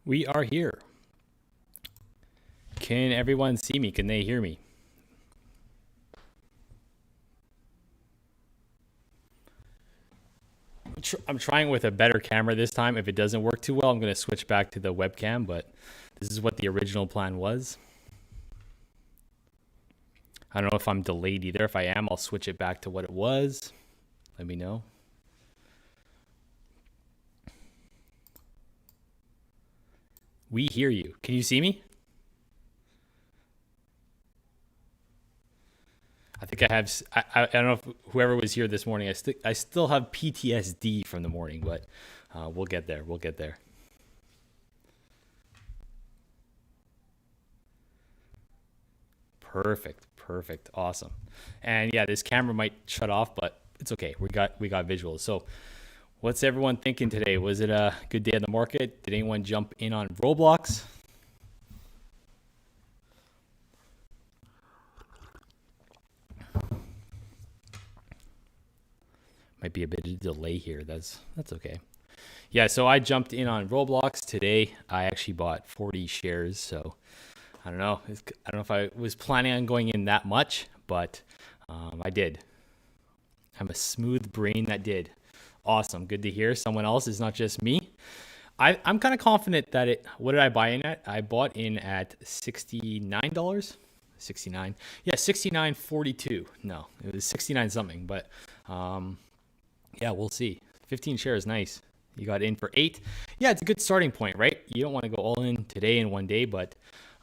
We are here. Can everyone see me? Can they hear me? I'm trying with a better camera this time. If it doesn't work too well, I'm going to switch back to the webcam, but this is what the original plan was. I don't know if I'm delayed either. If I am, I'll switch it back to what it was. Let me know. We hear you. Can you see me? I think I have. I don't know if whoever was here this morning. I still have PTSD from the morning, but we'll get there. We'll get there. Perfect, awesome. And yeah, this camera might shut off, but it's okay. We got visuals. So, what's everyone thinking today? Was it a good day in the market? Did anyone jump in on Roblox? Might be a bit of delay here. That's okay. Yeah, so I jumped in on Roblox today. I actually bought 40 shares, so I don't know. I don't know if I was planning on going in that much, but I did. I'm a smooth brain that did. Awesome. Good to hear. Someone else is not just me. I'm kind of confident that it. What did I buy in at? I bought in at $69. 69. Yeah, 69.42. No, it was 69 something, but yeah, we'll see. 15 shares, nice. You got in for 8. Yeah, it's a good starting point, right? You don't want to go all in today in one day, but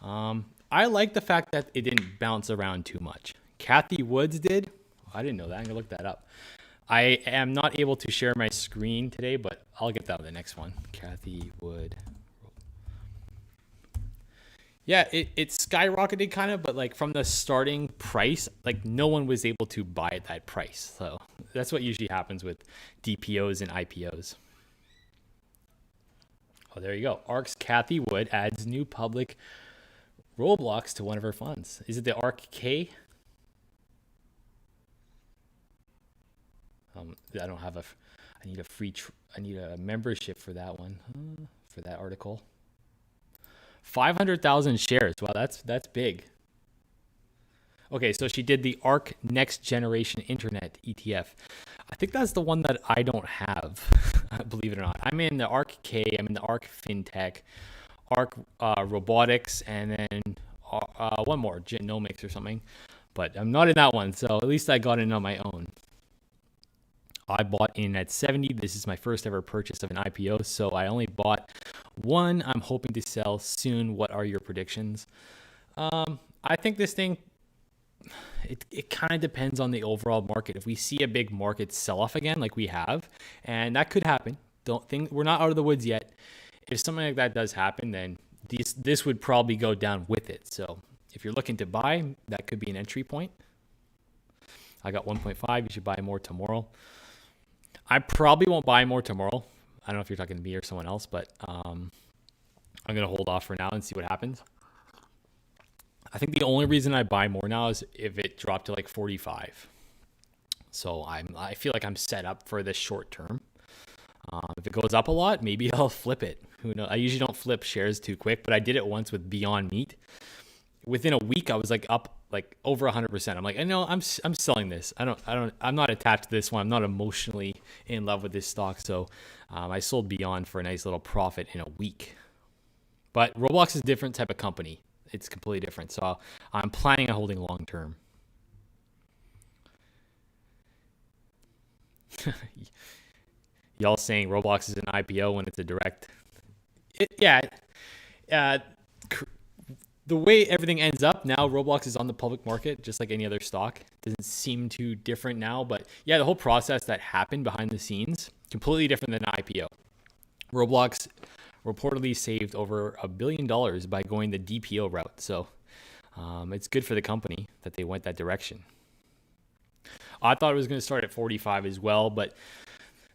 I like the fact that it didn't bounce around too much. Kathy Woods did. I didn't know that. I'm gonna look that up. I am not able to share my screen today, but I'll get that on the next one. Kathy Wood. Yeah, it skyrocketed kind of, but like from the starting price, like no one was able to buy at that price. So that's what usually happens with DPOs and IPOs. Oh, there you go. ARK's Kathy Wood adds new public Roblox to one of her funds. Is it the ARK K? I don't have a. I need a free. I need a membership for that one. For that article. 500,000 shares. Wow, that's big. Okay, so she did the ARK Next Generation Internet ETF. I think that's the one that I don't have, believe it or not. I'm in the ARK K, I'm in the ARK FinTech, ARK Robotics, and then one more, Genomics or something. But I'm not in that one, so at least I got in on my own. I bought in at 70. This is my first ever purchase of an IPO, so I only bought one. I'm hoping to sell soon. What are your predictions? I think this thing, it kind of depends on the overall market. If we see a big market sell-off again, like we have, and that could happen. Don't think we're not out of the woods yet. If something like that does happen, then this would probably go down with it. So if you're looking to buy, that could be an entry point. I got 1.5. You should buy more tomorrow. I probably won't buy more tomorrow. I don't know if you're talking to me or someone else, but I'm going to hold off for now and see what happens. I think the only reason I buy more now is if it dropped to like 45. So I feel like I'm set up for the short term. If it goes up a lot, maybe I'll flip it. Who knows? I usually don't flip shares too quick, but I did it once with Beyond Meat. Within a week, I was like up like over 100%. I'm like, I know I'm selling this. I'm not attached to this one. I'm not emotionally in love with this stock. So I sold Beyond for a nice little profit in a week. But Roblox is a different type of company. It's completely different. So I'm planning on holding long term. Y'all saying Roblox is an IPO when it's a direct. The way everything ends up now, Roblox is on the public market just like any other stock. Doesn't seem too different now, but yeah, the whole process that happened behind the scenes, completely different than an IPO. Roblox reportedly saved over $1 billion by going the DPO route. So it's good for the company that they went that direction. I thought it was going to start at 45 as well, but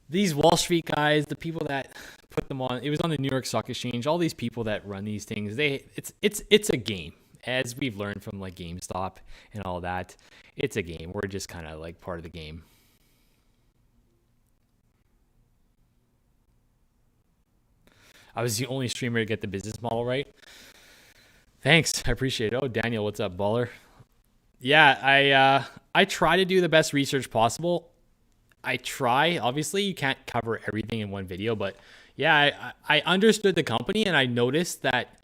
these Wall Street guys, the people that put them on, it was on the New York Stock Exchange, all these people that run these things, it's a game. As we've learned from like GameStop and all that, it's a game. We're just kind of like part of the game. I was the only streamer to get the business model right. Thanks, I appreciate it. Oh, Daniel, what's up, baller? Yeah, I try to do the best research possible. I try. Obviously, you can't cover everything in one video, but yeah, I understood the company and I noticed that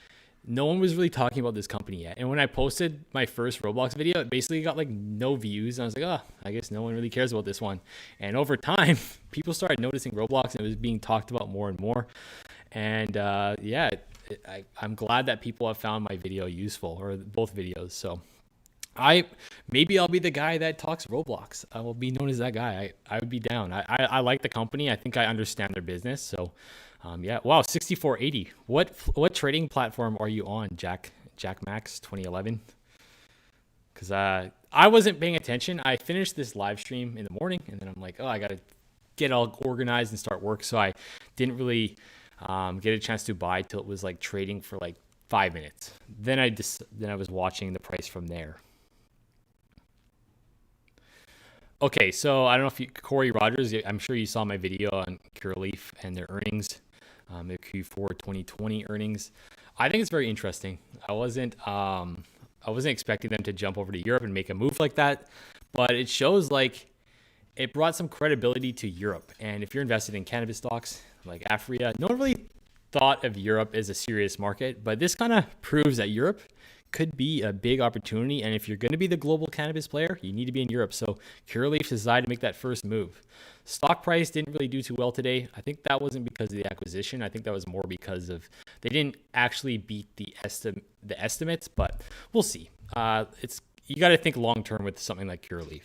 no one was really talking about this company yet. And when I posted my first Roblox video, it basically got like no views. And I was like, oh, I guess no one really cares about this one. And over time, people started noticing Roblox and it was being talked about more and more. And yeah, I'm glad that people have found my video useful, or both videos. So maybe I'll be the guy that talks Roblox. I will be known as that guy. I would be down. I like the company. I think I understand their business. So yeah. Wow, 6480. What trading platform are you on, Jack Max 2011? Because I wasn't paying attention. I finished this live stream in the morning, and then I'm like, oh, I gotta get all organized and start work. So I didn't really get a chance to buy till it was like trading for like 5 minutes. Then I was watching the price from there. Okay, so I don't know if Corey Rogers, I'm sure you saw my video on Curaleaf and their earnings, their Q4 2020 earnings. I think it's very interesting. I wasn't expecting them to jump over to Europe and make a move like that, but it shows like it brought some credibility to Europe. And if you're invested in cannabis stocks like Afria, no one really thought of Europe as a serious market, but this kind of proves that Europe could be a big opportunity. And if you're going to be the global cannabis player, you need to be in Europe. So Curaleaf decided to make that first move. Stock price didn't really do too well today. I think that wasn't because of the acquisition. I think that was more because of they didn't actually beat the estimates, but we'll see. You got to think long term with something like Curaleaf.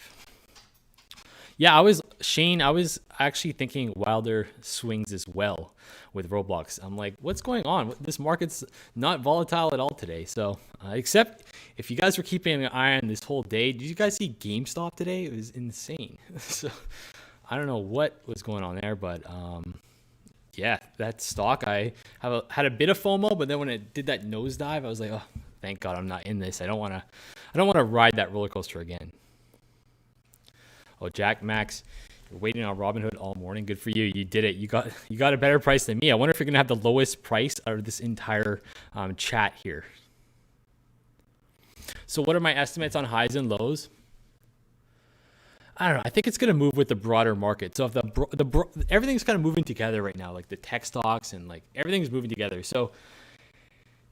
Yeah, I was actually thinking Wilder swings as well with Roblox. I'm like, what's going on? This market's not volatile at all today. So, except if you guys were keeping an eye on this whole day, did you guys see GameStop today? It was insane. So, I don't know what was going on there, but yeah, that stock, I had a bit of FOMO, but then when it did that nosedive, I was like, oh, thank God I'm not in this. I don't want to ride that roller coaster again. Oh, Jack Max, you're waiting on Robinhood all morning. Good for you. You did it. You got a better price than me. I wonder if you're gonna have the lowest price out of this entire chat here. So, what are my estimates on highs and lows? I don't know. I think it's gonna move with the broader market. So, if everything's kind of moving together right now, like the tech stocks and like everything's moving together. So,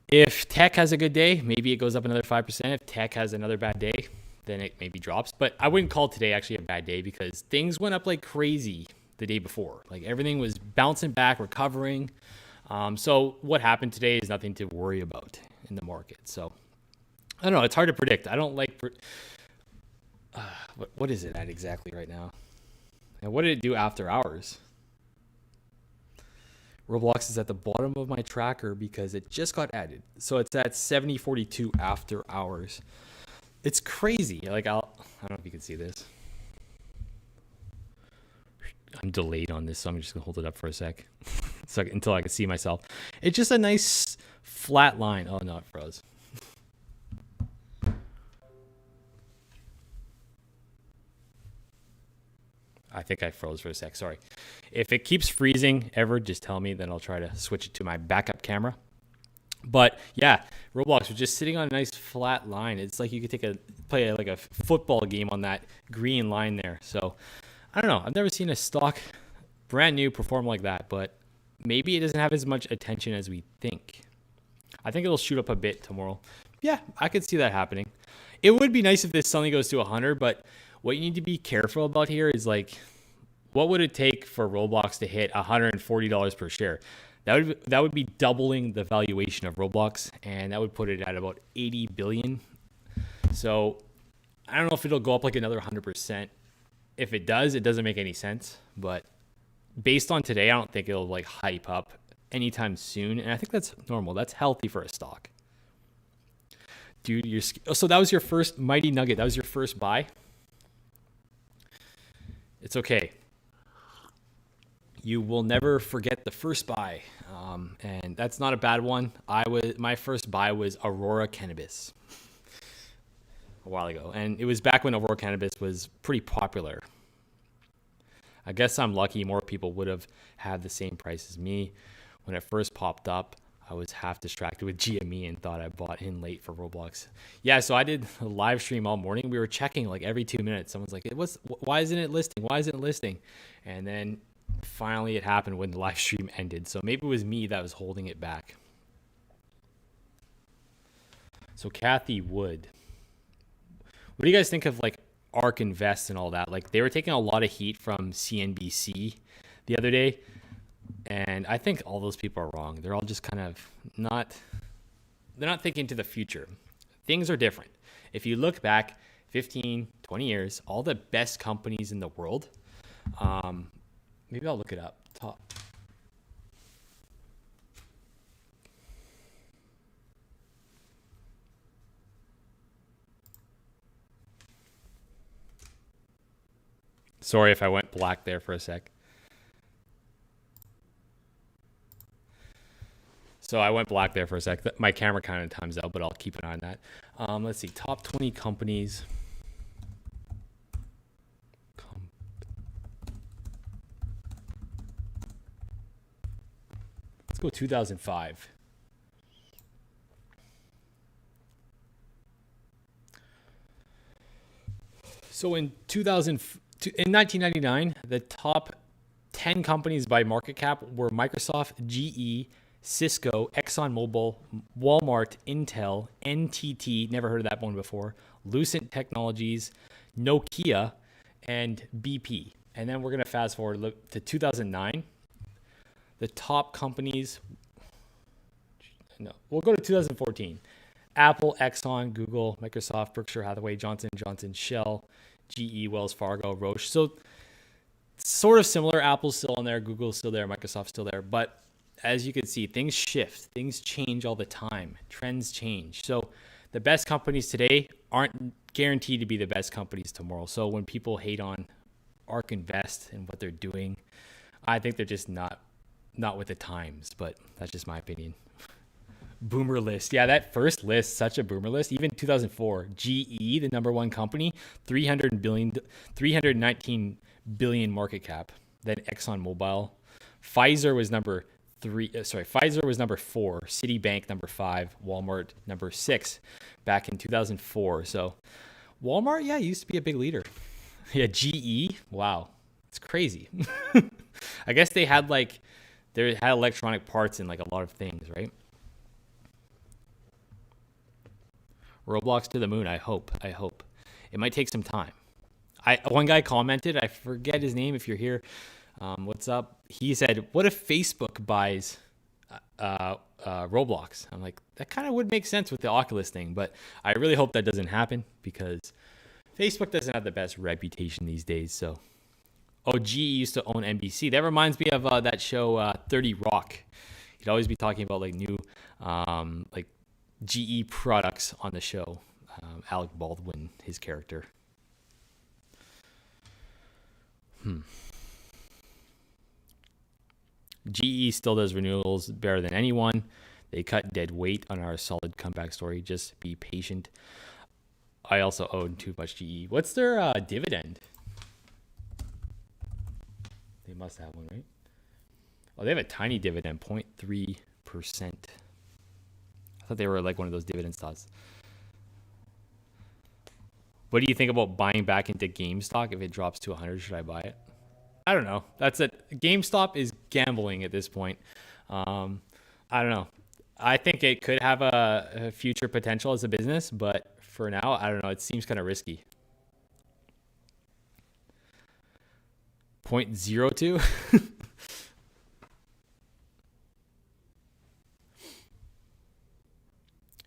if tech has a good day, maybe it goes up another 5%. If tech has another bad day, then it maybe drops. But I wouldn't call today actually a bad day because things went up like crazy the day before. Like everything was bouncing back, recovering. So what happened today is nothing to worry about in the market. So I don't know. It's hard to predict. I don't like. What is it at exactly right now? And what did it do after hours? Roblox is at the bottom of my tracker because it just got added. So it's at 70.42 after hours. It's crazy. Like I don't know if you can see this. I'm delayed on this, so I'm just gonna hold it up for a sec, until I can see myself. It's just a nice flat line. Oh no, it froze. I think I froze for a sec. Sorry. If it keeps freezing ever, just tell me. Then I'll try to switch it to my backup camera. But yeah, Roblox was just sitting on a nice flat line. It's like you could play like a football game on that green line there. So I don't know. I've never seen a stock brand new perform like that, but maybe it doesn't have as much attention as we think. I think it'll shoot up a bit tomorrow. Yeah, I could see that happening. It would be nice if this suddenly goes to 100, but what you need to be careful about here is like, what would it take for Roblox to hit $140 per share? That would be doubling the valuation of Roblox, and that would put it at about 80 billion. So I don't know if it'll go up like another 100%. If it does, it doesn't make any sense. But based on today, I don't think it'll like hype up anytime soon. And I think that's normal. That's healthy for a stock. Dude, so that was your first Mighty Nugget. That was your first buy. It's okay. You will never forget the first buy, and that's not a bad one. My first buy was Aurora Cannabis a while ago, and it was back when Aurora Cannabis was pretty popular. I guess I'm lucky. More people would have had the same price as me. when it first popped up, I was half distracted with GME and thought I bought in late for Roblox. Yeah, so I did a live stream all morning. We were checking like every 2 minutes. Someone's like, why isn't it listing? Why isn't it listing? And then finally it happened when the live stream ended. So maybe it was me that was holding it back. So Kathy Wood. What do you guys think of like ARK Invest and all that? Like they were taking a lot of heat from CNBC the other day. And I think all those people are wrong. They're all just kind of they're not thinking to the future. Things are different. If you look back 15, 20 years, all the best companies in the world, maybe I'll look it up. Top. Sorry if I went black there for a sec. So I went black there for a sec. My camera kind of times out, but I'll keep an eye on that. Let's see. Top 20 companies. Let's go 2005. So in 1999, the top 10 companies by market cap were Microsoft, GE, Cisco, ExxonMobil, Walmart, Intel, NTT, never heard of that one before, Lucent Technologies, Nokia, and BP. And then we're going to fast forward to 2009. The top companies, no, we'll go to 2014. Apple, Exxon, Google, Microsoft, Berkshire Hathaway, Johnson & Johnson, Shell, GE, Wells Fargo, Roche. So sort of similar. Apple's still in there, Google's still there, Microsoft's still there. But as you can see, things shift, things change all the time, trends change. So the best companies today aren't guaranteed to be the best companies tomorrow. So when people hate on ARK Invest and what they're doing, I think they're just not with the times, but that's just my opinion. Boomer list. Yeah, that first list, such a boomer list. Even 2004, GE, the number one company, 319 billion market cap. Then ExxonMobil. Pfizer was number 4, Citibank number 5, Walmart number 6 back in 2004. So Walmart, yeah, used to be a big leader. Yeah, GE, wow, it's crazy. I guess they had electronic parts in like a lot of things, right? Roblox to the moon, I hope. It might take some time. One guy commented, I forget his name if you're here. What's up? He said, what if Facebook buys Roblox? I'm like, that kind of would make sense with the Oculus thing, but I really hope that doesn't happen because Facebook doesn't have the best reputation these days. So, GE used to own NBC. That reminds me of that show 30 Rock. He'd always be talking about like new like GE products on the show. Alec Baldwin, his character. GE still does renewals better than anyone. They cut dead weight on our solid comeback story. Just be patient. I also own too much GE. What's their dividend? They must have one, right? Oh, they have a tiny dividend, 0.3%. I thought they were like one of those dividend stocks. What do you think about buying back into GameStop? If it drops to 100, should I buy it? I don't know. That's it. GameStop is gambling at this point. I don't know. I think it could have a future potential as a business, but for now, I don't know. It seems kind of risky. 0.02?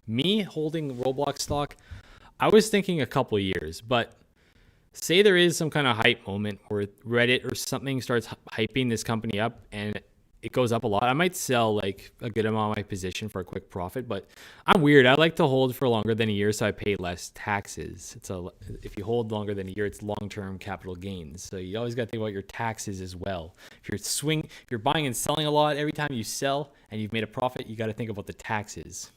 Me holding Roblox stock, I was thinking a couple of years, but say there is some kind of hype moment where Reddit or something starts hyping this company up and it goes up a lot. I might sell like a good amount of my position for a quick profit, but I'm weird. I like to hold for longer than a year so I pay less taxes. If you hold longer than a year, it's long-term capital gains. So you always got to think about your taxes as well. If you're buying and selling a lot, every time you sell and you've made a profit, you got to think about the taxes.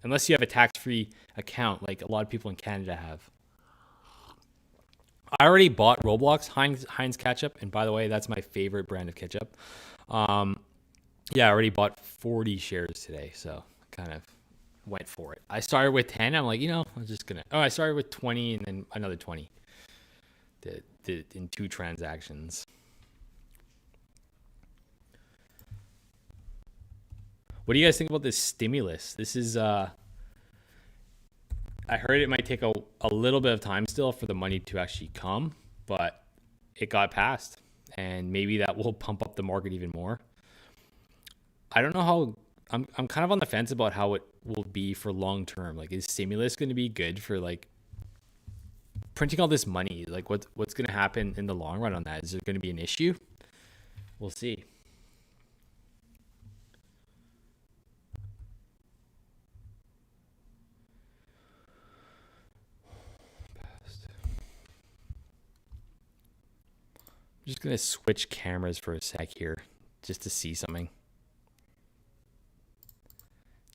Unless you have a tax-free account like a lot of people in Canada have. I already bought Roblox Heinz ketchup, and by the way, that's my favorite brand of ketchup. Yeah, I already bought 40 shares today, so kind of went for it. I started with 10. I'm like, I'm just gonna. Oh, I started with 20 and then another 20. Did in 2 transactions. What do you guys think about this stimulus? This is I heard it might take a little bit of time still for the money to actually come, but it got passed, and maybe that will pump up the market even more. I don't know how. I'm kind of on the fence about how it will be for long term. Like, is stimulus going to be good for like printing all this money? Like, what's going to happen in the long run on that? Is there going to be an issue? We'll see. I'm just going to switch cameras for a sec here just to see something.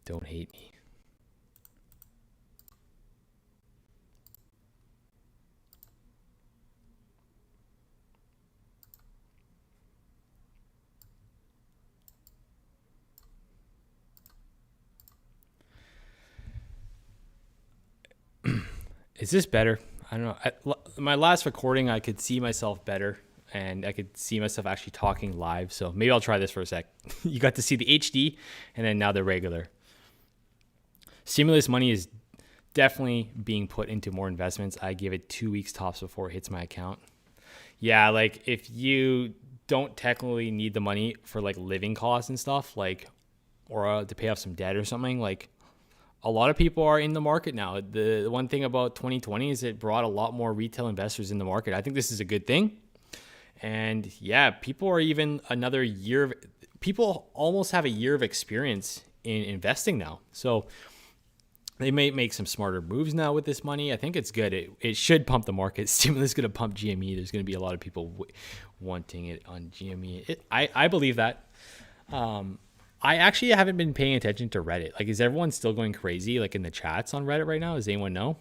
Don't hate me. Is this better? I don't know. My last recording, I could see myself better, and I could see myself actually talking live. So maybe I'll try this for a sec. You got to see the HD, and then now the regular. Stimulus money is definitely being put into more investments. I give it 2 weeks tops before it hits my account. Yeah, like if you don't technically need the money for like living costs and stuff, like, or to pay off some debt or something, like a lot of people are in the market now. The one thing about 2020 is it brought a lot more retail investors in the market. I think this is a good thing. And yeah, people are even another year. People almost have a year of experience in investing now. So they may make some smarter moves now with this money. I think it's good. It should pump the market. Stimulus is going to pump GME. There's going to be a lot of people wanting it on GME. I believe that. I actually haven't been paying attention to Reddit. Like, is everyone still going crazy like in the chats on Reddit right now? Does anyone know?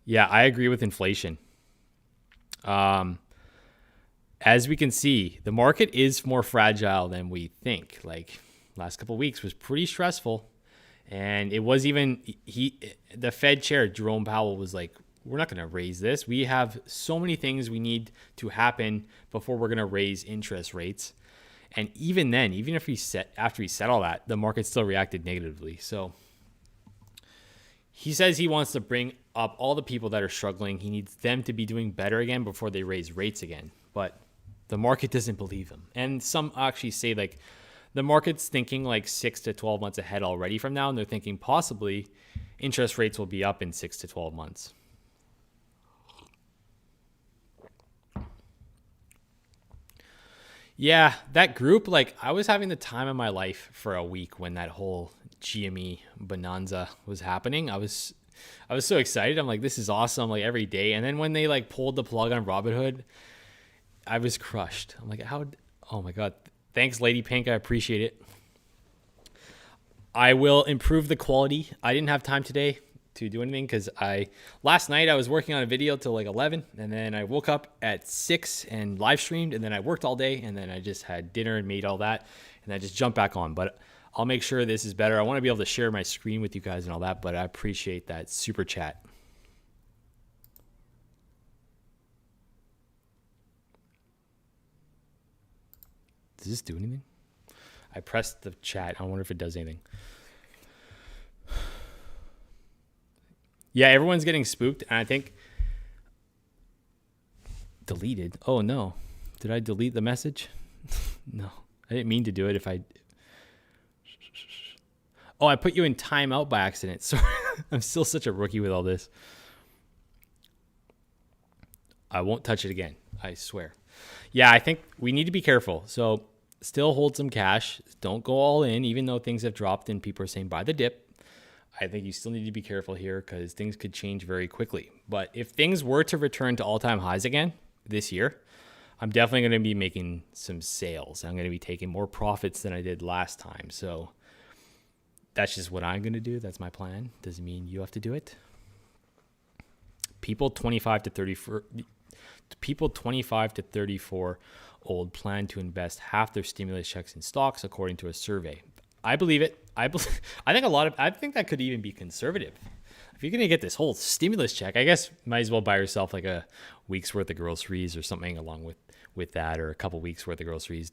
Yeah, I agree with inflation. As we can see, the market is more fragile than we think. Like, last couple of weeks was pretty stressful, and it was even the Fed chair Jerome Powell was like, we're not going to raise this. We have so many things we need to happen before we're going to raise interest rates. And even then, even if after he said all that, the market still reacted negatively. So he says he wants to bring up all the people that are struggling. He needs them to be doing better again before they raise rates again. But the market doesn't believe him. And some actually say like the market's thinking like 6 to 12 months ahead already from now. And they're thinking possibly interest rates will be up in 6 to 12 months. Yeah, that group, like I was having the time of my life for a week when that whole GME bonanza was happening. I was so excited. I'm like, this is awesome, like every day. And then when they like pulled the plug on Robinhood, I was crushed. I'm like, oh my God. Thanks, Lady Pink. I appreciate it. I will improve the quality. I didn't have time today to do anything because last night I was working on a video till like 11, and then I woke up at 6 and live streamed, and then I worked all day, and then I just had dinner and made all that, and I just jumped back on. But I'll make sure this is better. I want to be able to share my screen with you guys and all that, but I appreciate that super chat. Does this do anything? I pressed the chat. I wonder if it does anything. Yeah, everyone's getting spooked, and I think deleted. Oh no, did I delete the message? No, I didn't mean to do it. I put you in timeout by accident. Sorry, I'm still such a rookie with all this. I won't touch it again. I swear. Yeah, I think we need to be careful. So still hold some cash. Don't go all in, even though things have dropped and people are saying buy the dip. I think you still need to be careful here because things could change very quickly. But if things were to return to all-time highs again this year, I'm definitely going to be making some sales. I'm going to be taking more profits than I did last time. So that's just what I'm going to do. That's my plan. Doesn't mean you have to do it. People 25 to people 25 to 34 old plan to invest half their stimulus checks in stocks, according to a survey. I believe it. I think that could even be conservative. If you're going to get this whole stimulus check, I guess might as well buy yourself like a week's worth of groceries or something along with that, or a couple weeks worth of groceries.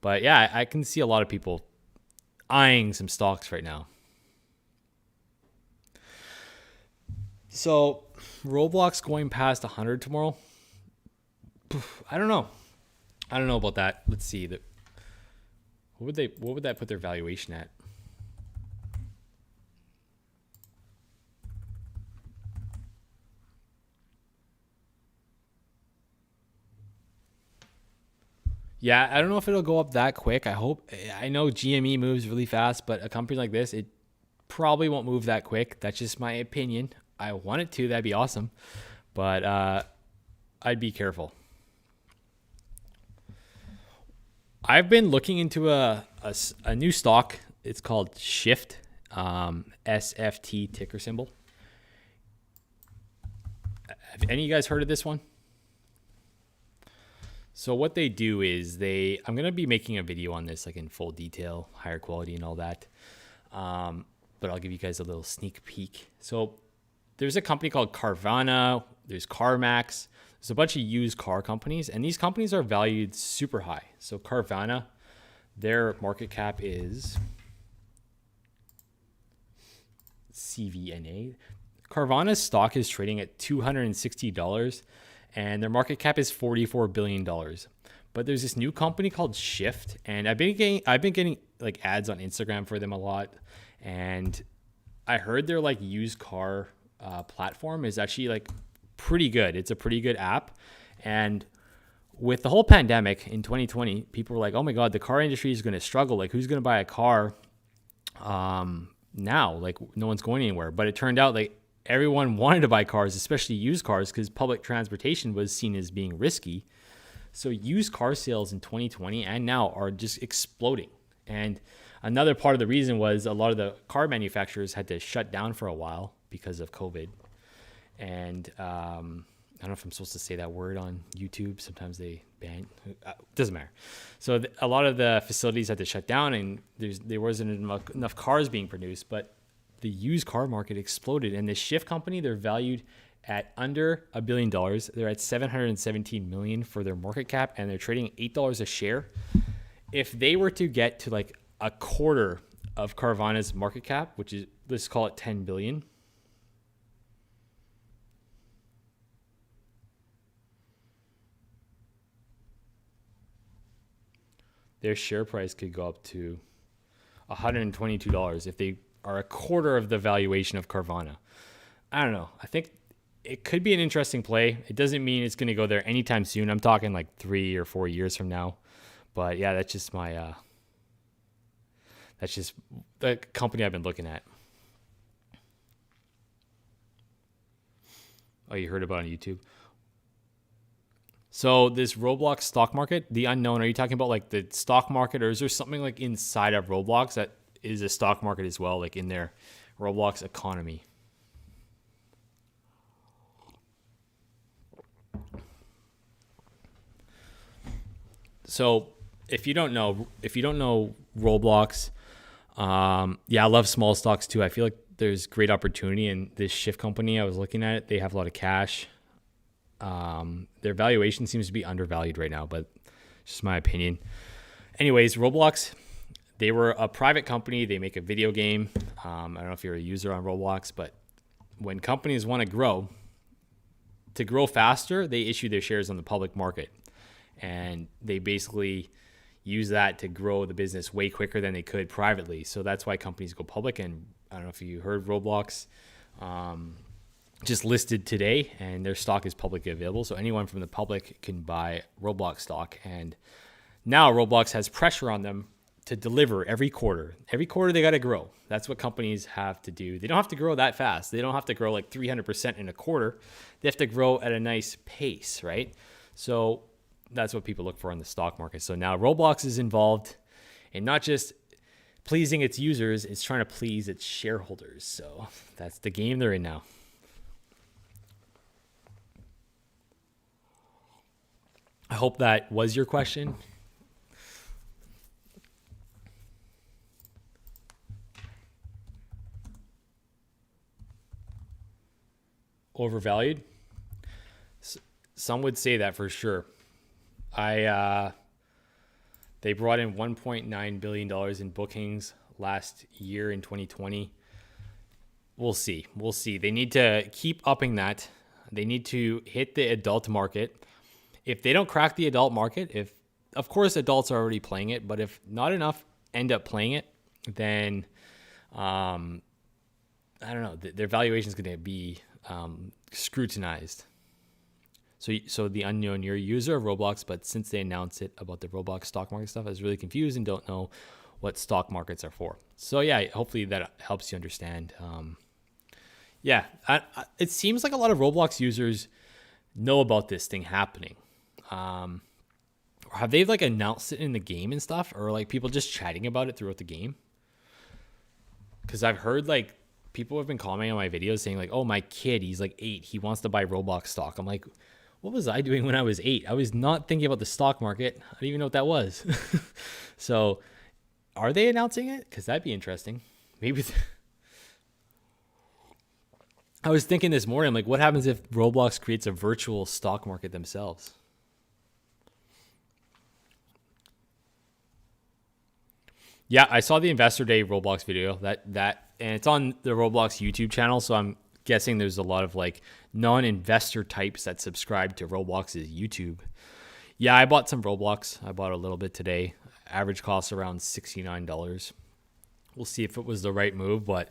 But yeah, I can see a lot of people eyeing some stocks right now. So Roblox going past 100 tomorrow. I don't know about that. Let's see. What would that put their valuation at? Yeah, I don't know if it'll go up that quick. I know GME moves really fast, but a company like this, it probably won't move that quick. That's just my opinion. I want it to. That'd be awesome. But I'd be careful. I've been looking into a new stock. It's called Shift, SFT ticker symbol. Have any of you guys heard of this one? So what they do is I'm going to be making a video on this, like in full detail, higher quality and all that. But I'll give you guys a little sneak peek. So there's a company called Carvana. There's CarMax. There's a bunch of used car companies, and these companies are valued super high. So Carvana, their market cap is CVNA. Carvana's stock is trading at $260, and their market cap is $44 billion. But there's this new company called Shift, and I've been getting like ads on Instagram for them a lot. And I heard their like used car platform is actually like pretty good. It's a pretty good app. And with the whole pandemic in 2020, people were like, oh my God, the car industry is going to struggle. Like, who's going to buy a car now? Like, no one's going anywhere. But it turned out like everyone wanted to buy cars, especially used cars, because public transportation was seen as being risky. So used car sales in 2020 and now are just exploding. And another part of the reason was a lot of the car manufacturers had to shut down for a while because of COVID. And I don't know if I'm supposed to say that word on YouTube. Sometimes they ban. Doesn't matter. So a lot of the facilities had to shut down, and there wasn't enough cars being produced. But the used car market exploded, and the Shift company, they're valued at under $1 billion. They're at $717 million for their market cap, and they're trading $8 a share. If they were to get to like a quarter of Carvana's market cap, which is, let's call it $10 billion. Their share price could go up to $122 if they are a quarter of the valuation of Carvana. I don't know. I think it could be an interesting play. It doesn't mean it's going to go there anytime soon. I'm talking like 3 or 4 years from now. But yeah, that's just the company I've been looking at. Oh, you heard about it on YouTube? So this Roblox stock market, the unknown, are you talking about like the stock market, or is there something like inside of Roblox that is a stock market as well, like in their Roblox economy? So if you don't know Roblox, yeah, I love small stocks too. I feel like there's great opportunity in this Shift company. I was looking at it. They have a lot of cash. Their valuation seems to be undervalued right now, but it's just my opinion. Anyways, Roblox, they were a private company. They make a video game. I don't know if you're a user on Roblox, but when companies want to grow faster, they issue their shares on the public market. And they basically use that to grow the business way quicker than they could privately. So that's why companies go public. And I don't know if you heard, Roblox just listed today, and their stock is publicly available. So anyone from the public can buy Roblox stock. And now Roblox has pressure on them to deliver every quarter. Every quarter they got to grow. That's what companies have to do. They don't have to grow that fast. They don't have to grow like 300% in a quarter. They have to grow at a nice pace, right? So that's what people look for in the stock market. So now Roblox is involved in not just pleasing its users, it's trying to please its shareholders. So that's the game they're in now. I hope that was your question. Overvalued? Some would say that for sure. They brought in $1.9 billion in bookings last year in 2020. We'll see. They need to keep upping that. They need to hit the adult market. If they don't crack the adult market, if of course adults are already playing it, but if not enough end up playing it, then I don't know. Their valuation is going to be scrutinized. So the unknown, you're a user of Roblox, but since they announced it about the Roblox stock market stuff, I was really confused and don't know what stock markets are for. So yeah, hopefully that helps you understand. It seems like a lot of Roblox users know about this thing happening. Or have they like announced it in the game and stuff, or like people just chatting about it throughout the game? Because I've heard like people have been commenting on my videos saying like, oh, my kid, he's like 8, he wants to buy Roblox stock. I'm like, what was I doing when I was 8? I was not thinking about the stock market. I didn't even know what that was. So are they announcing it? Because that'd be interesting. Maybe. I was thinking this morning, like, what happens if Roblox creates a virtual stock market themselves? Yeah, I saw the Investor Day Roblox video and it's on the Roblox YouTube channel. So I'm guessing there's a lot of like non-investor types that subscribe to Roblox's YouTube. Yeah, I bought some Roblox. I bought a little bit today. Average cost around $69. We'll see if it was the right move, but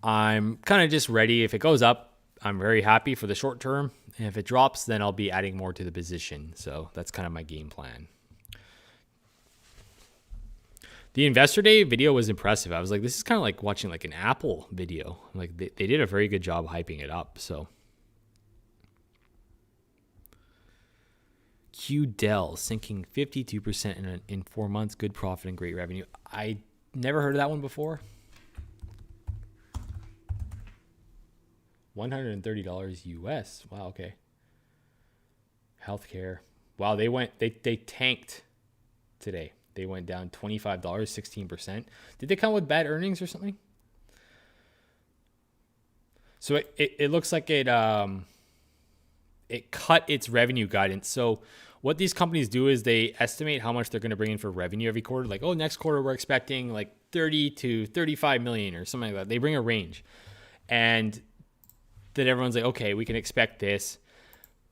I'm kind of just ready. If it goes up, I'm very happy for the short term. And if it drops, then I'll be adding more to the position. So that's kind of my game plan. The Investor Day video was impressive. I was like, this is kind of like watching like an Apple video. Like they did a very good job hyping it up. So Q Dell sinking 52% in 4 months. Good profit and great revenue. I never heard of that one before. $130 US. Wow, okay. Healthcare. Wow, they tanked today. They went down $25, 16%. Did they come with bad earnings or something? So it looks like it cut its revenue guidance. So what these companies do is they estimate how much they're going to bring in for revenue every quarter. Like, oh, next quarter we're expecting like 30 to 35 million or something like that. They bring a range. And then everyone's like, okay, we can expect this.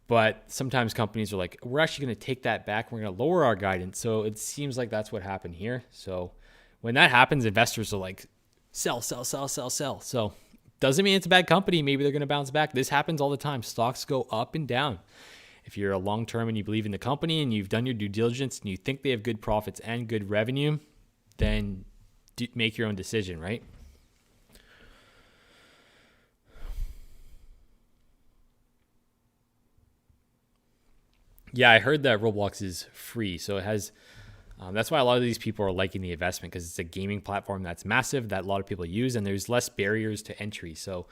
But sometimes companies are like, we're actually going to take that back. We're going to lower our guidance. So it seems like that's what happened here. So when that happens, investors are like, sell. So doesn't mean it's a bad company. Maybe they're going to bounce back. This happens all the time. Stocks go up and down. If you're a long-term and you believe in the company and you've done your due diligence and you think they have good profits and good revenue, then make your own decision, right? Yeah, I heard that Roblox is free. So it has, that's why a lot of these people are liking the investment, because it's a gaming platform that's massive that a lot of people use and there's less barriers to entry. So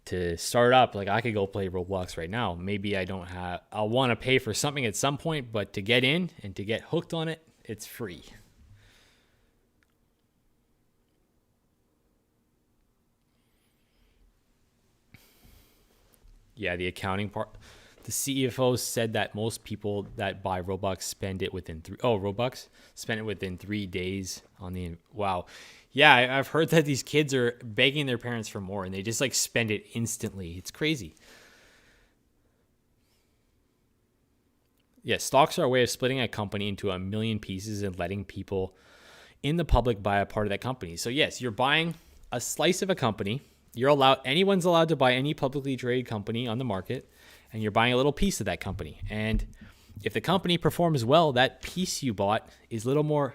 to start up, like I could go play Roblox right now. Maybe I'll want to pay for something at some point, but to get in and to get hooked on it, it's free. Yeah, the accounting part. The CFO said that most people that buy Robux spend it within Robux spend it within 3 days on the, wow. Yeah, I've heard that these kids are begging their parents for more and they just like spend it instantly. It's crazy. Yeah, stocks are a way of splitting a company into a million pieces and letting people in the public buy a part of that company. So yes, you're buying a slice of a company. Anyone's allowed to buy any publicly traded company on the market, and you're buying a little piece of that company. And if the company performs well, that piece you bought is a little more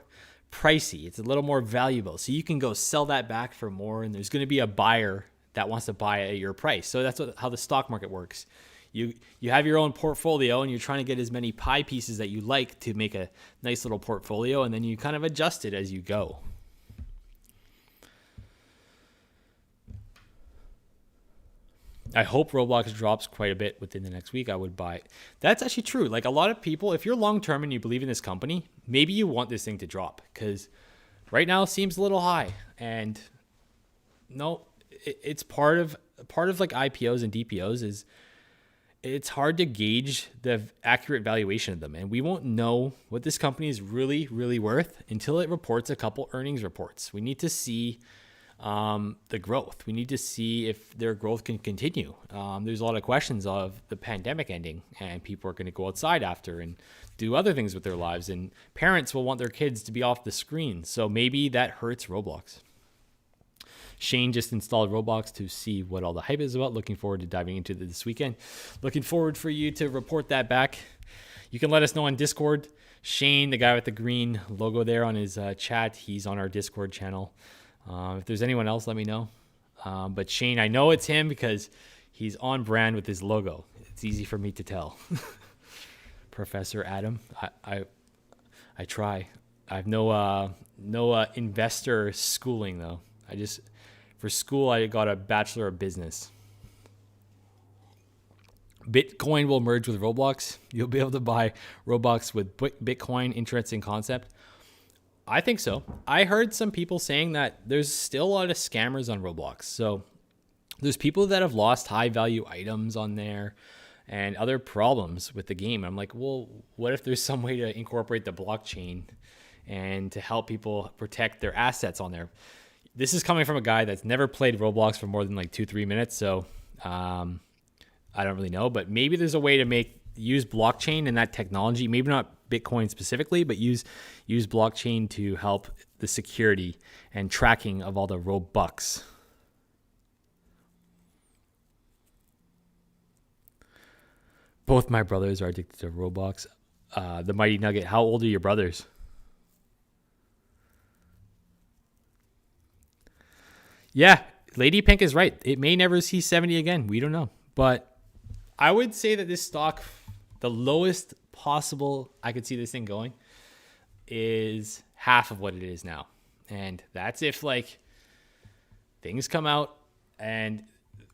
pricey. It's a little more valuable. So you can go sell that back for more, and there's going to be a buyer that wants to buy at your price. So that's how the stock market works. You have your own portfolio, and you're trying to get as many pie pieces that you like to make a nice little portfolio, and then you kind of adjust it as you go. I hope Roblox drops quite a bit within the next week. I would buy it. That's actually true. Like a lot of people, if you're long term and you believe in this company, maybe you want this thing to drop because right now it seems a little high. And no, it's part of like IPOs and DPOs is it's hard to gauge the accurate valuation of them. And we won't know what this company is really, really worth until it reports a couple earnings reports. We need to see the growth. We need to see if their growth can continue. There's a lot of questions of the pandemic ending and people are going to go outside after and do other things with their lives. And parents will want their kids to be off the screen. So maybe that hurts Roblox. Shane just installed Roblox to see what all the hype is about. Looking forward to diving into this weekend. Looking forward for you to report that back. You can let us know on Discord. Shane, the guy with the green logo there on his chat, he's on our Discord channel. If there's anyone else, let me know. But Shane, I know it's him because he's on brand with his logo. It's easy for me to tell. Professor Adam, I try. I have no investor schooling though. For school, I got a Bachelor of Business. Bitcoin will merge with Roblox. You'll be able to buy Roblox with Bitcoin. Interesting concept. I think so. I heard some people saying that there's still a lot of scammers on Roblox. So there's people that have lost high value items on there and other problems with the game. I'm like, well, what if there's some way to incorporate the blockchain and to help people protect their assets on there? This is coming from a guy that's never played Roblox for more than like 2-3 minutes. So I don't really know, but maybe there's a way to use blockchain and that technology, maybe not Bitcoin specifically, but use blockchain to help the security and tracking of all the Robux. Both my brothers are addicted to Roblox. The Mighty Nugget, how old are your brothers? Yeah, Lady Pink is right. It may never see 70 again. We don't know. But I would say that this stock, the lowest possible I could see this thing going is half of what it is now. And that's if like things come out and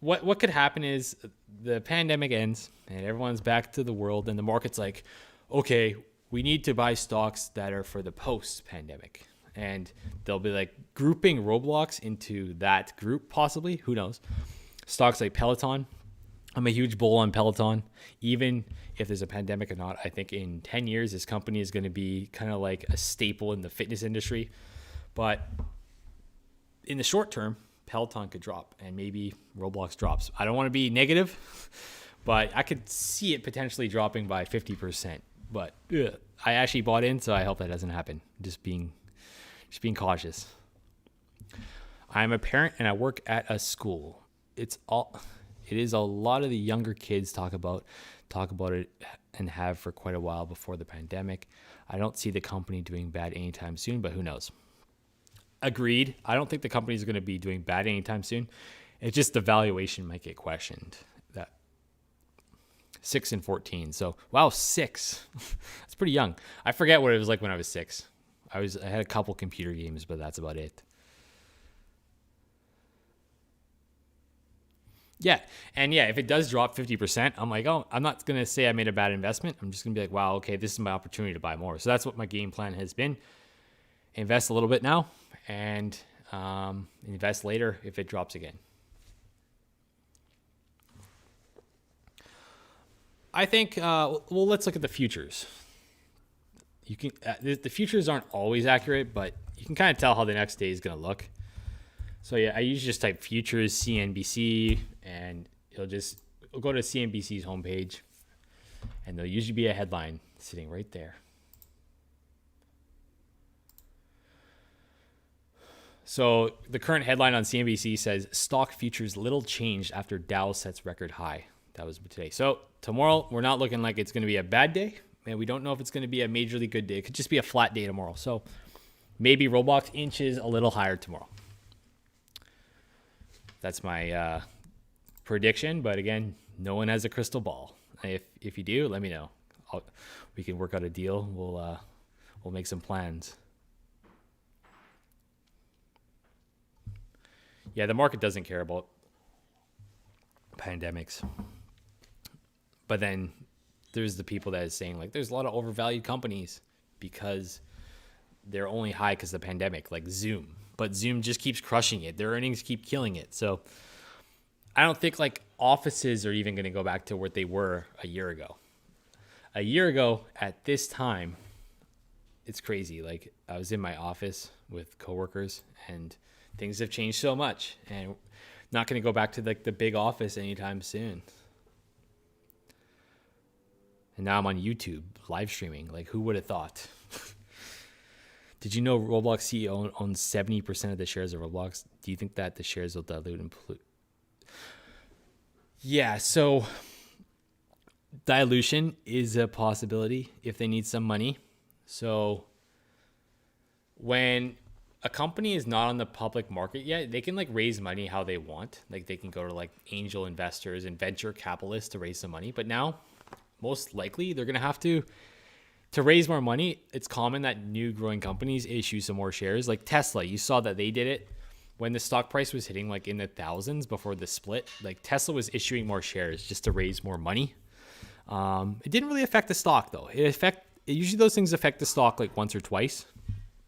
what could happen is the pandemic ends and everyone's back to the world and the market's like, okay, we need to buy stocks that are for the post-pandemic. And they'll be like grouping Roblox into that group, possibly. Who knows? Stocks like Peloton. I'm a huge bull on Peloton. Even if there's a pandemic or not, I think in 10 years, this company is going to be kind of like a staple in the fitness industry. But in the short term, Peloton could drop and maybe Roblox drops. I don't want to be negative, but I could see it potentially dropping by 50%. But I actually bought in, so I hope that doesn't happen. Just being cautious. I'm a parent and I work at a school. It is a lot of the younger kids talk about it and have for quite a while before the pandemic. I don't see the company doing bad anytime soon, but who knows? Agreed. I don't think the company is going to be doing bad anytime soon. It's just the valuation might get questioned. That 6 and 14. So wow, 6. That's pretty young. I forget what it was like when I was 6. I had a couple computer games, but that's about it. Yeah. And yeah, if it does drop 50%, I'm like, oh, I'm not going to say I made a bad investment. I'm just going to be like, wow, okay, this is my opportunity to buy more. So that's what my game plan has been. Invest a little bit now and invest later if it drops again. I think, well, let's look at the futures. You can the futures aren't always accurate, but you can kind of tell how the next day is going to look. So yeah, I usually just type futures CNBC, and it'll go to CNBC's homepage, and there'll usually be a headline sitting right there. So the current headline on CNBC says stock futures little changed after Dow sets record high. That was today. So tomorrow we're not looking like it's going to be a bad day. And we don't know if it's going to be a majorly good day. It could just be a flat day tomorrow. So maybe Roblox inches a little higher tomorrow. That's my prediction. But again, no one has a crystal ball. If you do, let me know. We can work out a deal. We'll make some plans. Yeah, the market doesn't care about pandemics. But then there's the people that is saying like there's a lot of overvalued companies because they're only high because of the pandemic, like Zoom. But Zoom just keeps crushing it. Their earnings keep killing it. So I don't think like offices are even going to go back to what they were a year ago. A year ago at this time, it's crazy. Like I was in my office with coworkers and things have changed so much and not going to go back to like the big office anytime soon. And now I'm on YouTube live streaming. Like who would have thought? Did you know Roblox CEO owns 70% of the shares of Roblox? Do you think that the shares will dilute and pollute? Yeah, so dilution is a possibility if they need some money. So when a company is not on the public market yet, they can like raise money how they want. Like they can go to like angel investors and venture capitalists to raise some money. But now, most likely, they're going to have to raise more money. It's common that new growing companies issue some more shares. Like Tesla, you saw that they did it when the stock price was hitting like in the thousands before the split. Like Tesla was issuing more shares just to raise more money. It didn't really affect the stock though. Usually those things affect the stock like once or twice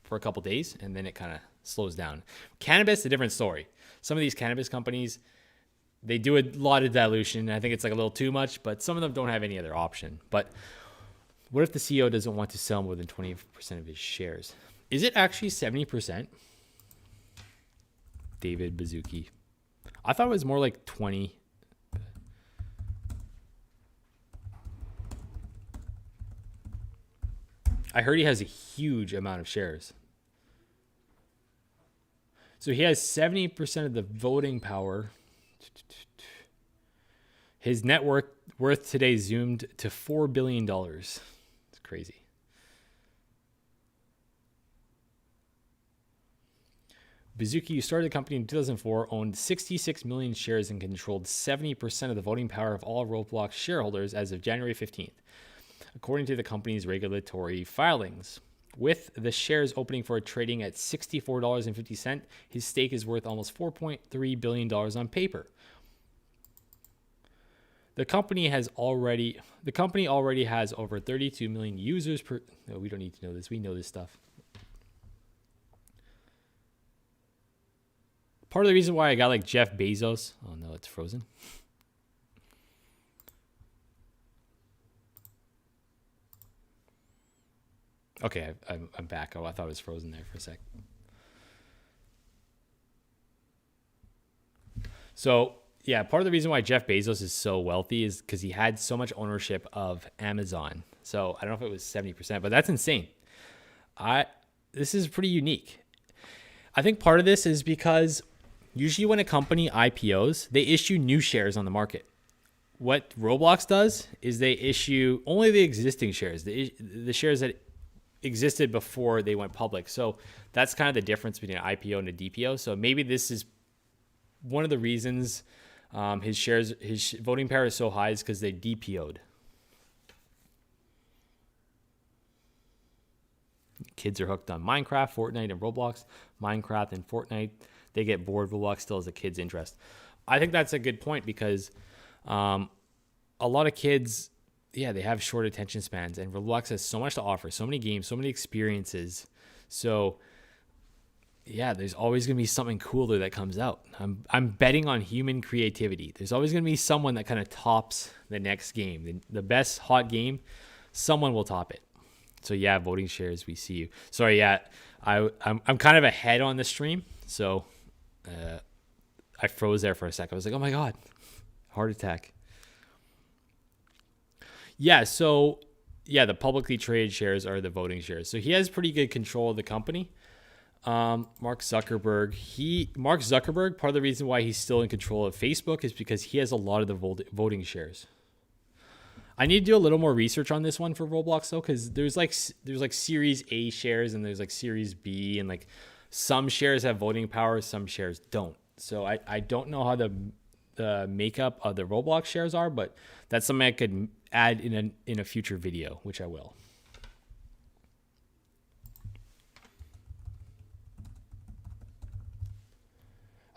for a couple days, and then it kind of slows down. Cannabis, a different story. Some of these cannabis companies, they do a lot of dilution. I think it's like a little too much, but some of them don't have any other option. But what if the CEO doesn't want to sell more than 20% of his shares? Is it actually 70%? David Bazuki. I thought it was more like 20. I heard he has a huge amount of shares. So he has 70% of the voting power. His net worth today zoomed to $4 billion. It's crazy. Bazuki, you started the company in 2004, owned 66 million shares and controlled 70% of the voting power of all Roblox shareholders as of January 15th, according to the company's regulatory filings. With the shares opening for trading at $64.50, his stake is worth almost $4.3 billion on paper. The company already has over 32 million users per. No, we don't need to know this. We know this stuff. Part of the reason why I got like Jeff Bezos. Oh no, it's frozen. Okay, I'm back. Oh, I thought it was frozen there for a sec. So yeah, part of the reason why Jeff Bezos is so wealthy is because he had so much ownership of Amazon. So I don't know if it was 70%, but that's insane. This is pretty unique. I think part of this is because usually when a company IPOs, they issue new shares on the market. What Roblox does is they issue only the existing shares, the shares that existed before they went public. So that's kind of the difference between an IPO and a DPO. So maybe this is one of the reasons his voting power is so high is because they DPO'd. Kids are hooked on Minecraft, Fortnite, and Roblox. Minecraft and Fortnite, they get bored. Roblox still has a kid's interest. I think that's a good point because a lot of kids, yeah, they have short attention spans, and Roblox has so much to offer, so many games, so many experiences. So yeah, there's always going to be something cooler that comes out. I'm betting on human creativity. There's always going to be someone that kind of tops the next game. The best hot game, someone will top it. So yeah, voting shares, we see you. Sorry, yeah, I'm kind of ahead on the stream, so I froze there for a second. I was like, oh my God, heart attack. Yeah, so yeah, the publicly traded shares are the voting shares. So he has pretty good control of the company. Mark Zuckerberg, part of the reason why he's still in control of Facebook is because he has a lot of the voting shares. I need to do a little more research on this one for Roblox though, because there's like Series A shares and there's like Series B, and like some shares have voting power, some shares don't. So I don't know how the makeup of the Roblox shares are, but that's something I could add in a future video, which I will.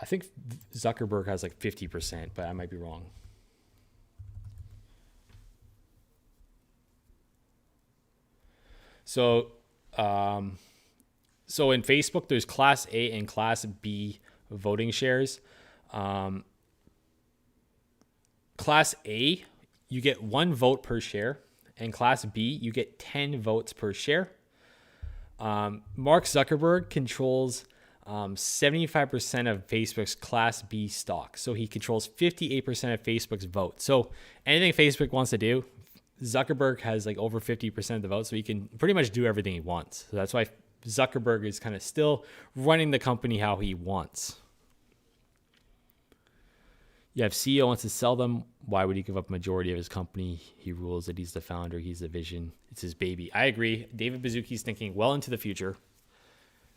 I think Zuckerberg has like 50%, but I might be wrong. So, so in Facebook, there's Class A and Class B voting shares. Class A, you get 1 vote per share, and Class B, you get 10 votes per share. Mark Zuckerberg controls 75% of Facebook's Class B stock. So he controls 58% of Facebook's vote. So anything Facebook wants to do, Zuckerberg has like over 50% of the vote. So he can pretty much do everything he wants. So that's why Zuckerberg is kind of still running the company how he wants. You have CEO wants to sell them. Why would he give up a majority of his company? He rules that he's the founder. He's the vision. It's his baby. I agree. David Baszucki's thinking well into the future.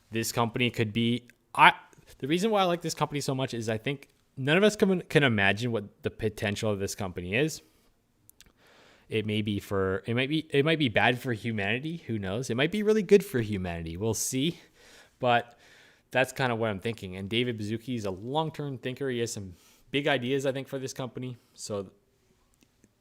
This company could be... The reason why I like this company so much is I think none of us can imagine what the potential of this company is. It might be bad for humanity. Who knows? It might be really good for humanity. We'll see. But that's kind of what I'm thinking. And David Baszucki is a long-term thinker. He has some big ideas, I think, for this company. So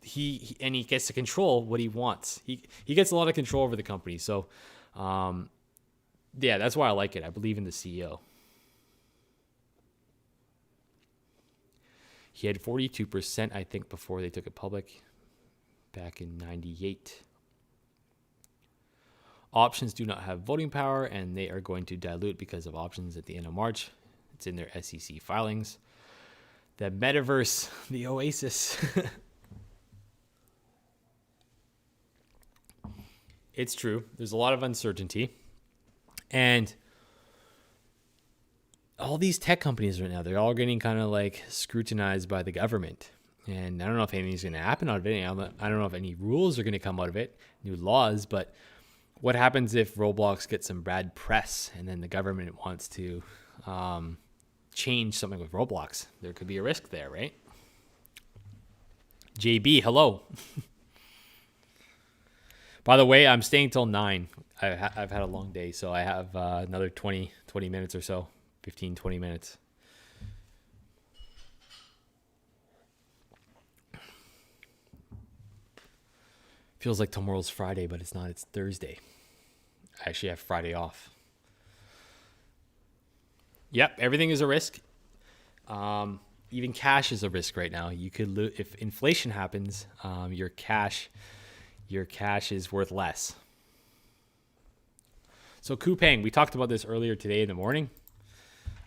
he gets to control what he wants. He gets a lot of control over the company. So yeah, that's why I like it. I believe in the CEO. He had 42%, I think, before they took it public back in 98. Options do not have voting power, and they are going to dilute because of options at the end of March. It's in their SEC filings. The metaverse, the oasis. It's true. There's a lot of uncertainty. And all these tech companies right now, they're all getting kind of like scrutinized by the government. And I don't know if anything's going to happen out of it. I don't know if any rules are going to come out of it, new laws. But what happens if Roblox gets some bad press and then the government wants to change something with Roblox? There could be a risk there, right? JB, hello. By the way, I'm staying till 9. I've had a long day, so I have another 20 minutes or so, 15, 20 minutes. Feels like tomorrow's Friday, but it's not. It's Thursday. I actually have Friday off. Yep, everything is a risk. Even cash is a risk right now. You could lose if inflation happens. Your cash is worth less. So Coupang, we talked about this earlier today in the morning.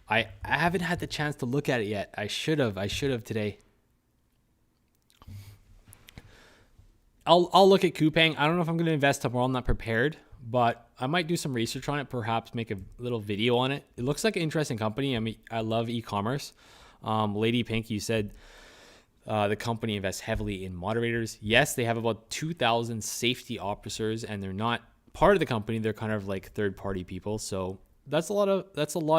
I haven't had the chance to look at it yet. I should have today. I'll look at Coupang. I don't know if I'm going to invest tomorrow. I'm not prepared, but I might do some research on it. Perhaps make a little video on it. It looks like an interesting company. I mean, I love e-commerce. Lady Pink, you said the company invests heavily in moderators. Yes, they have about 2,000 safety officers, and they're not part of the company. They're kind of like third-party people. So that's a lot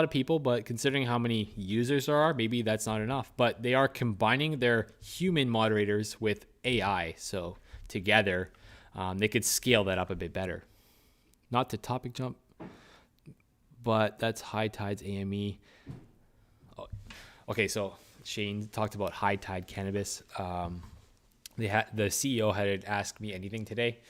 of people. But considering how many users there are, maybe that's not enough. But they are combining their human moderators with AI. So together, they could scale that up a bit better. Not to topic jump, but that's High Tide's AME. Oh, okay, so Shane talked about High Tide Cannabis. The CEO had asked me anything today.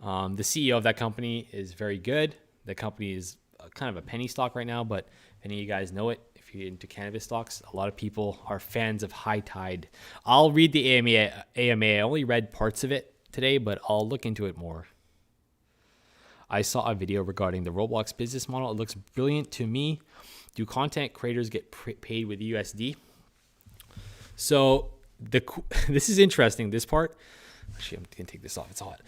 The CEO of that company is very good. The company is kind of a penny stock right now, but if any of you guys know it, if you're into cannabis stocks, a lot of people are fans of High Tide. I'll read the AMA. I only read parts of it today, but I'll look into it more. I saw a video regarding the Roblox business model. It looks brilliant to me. Do content creators get paid with USD? So this is interesting. This part, actually, I'm gonna take this off. It's hot.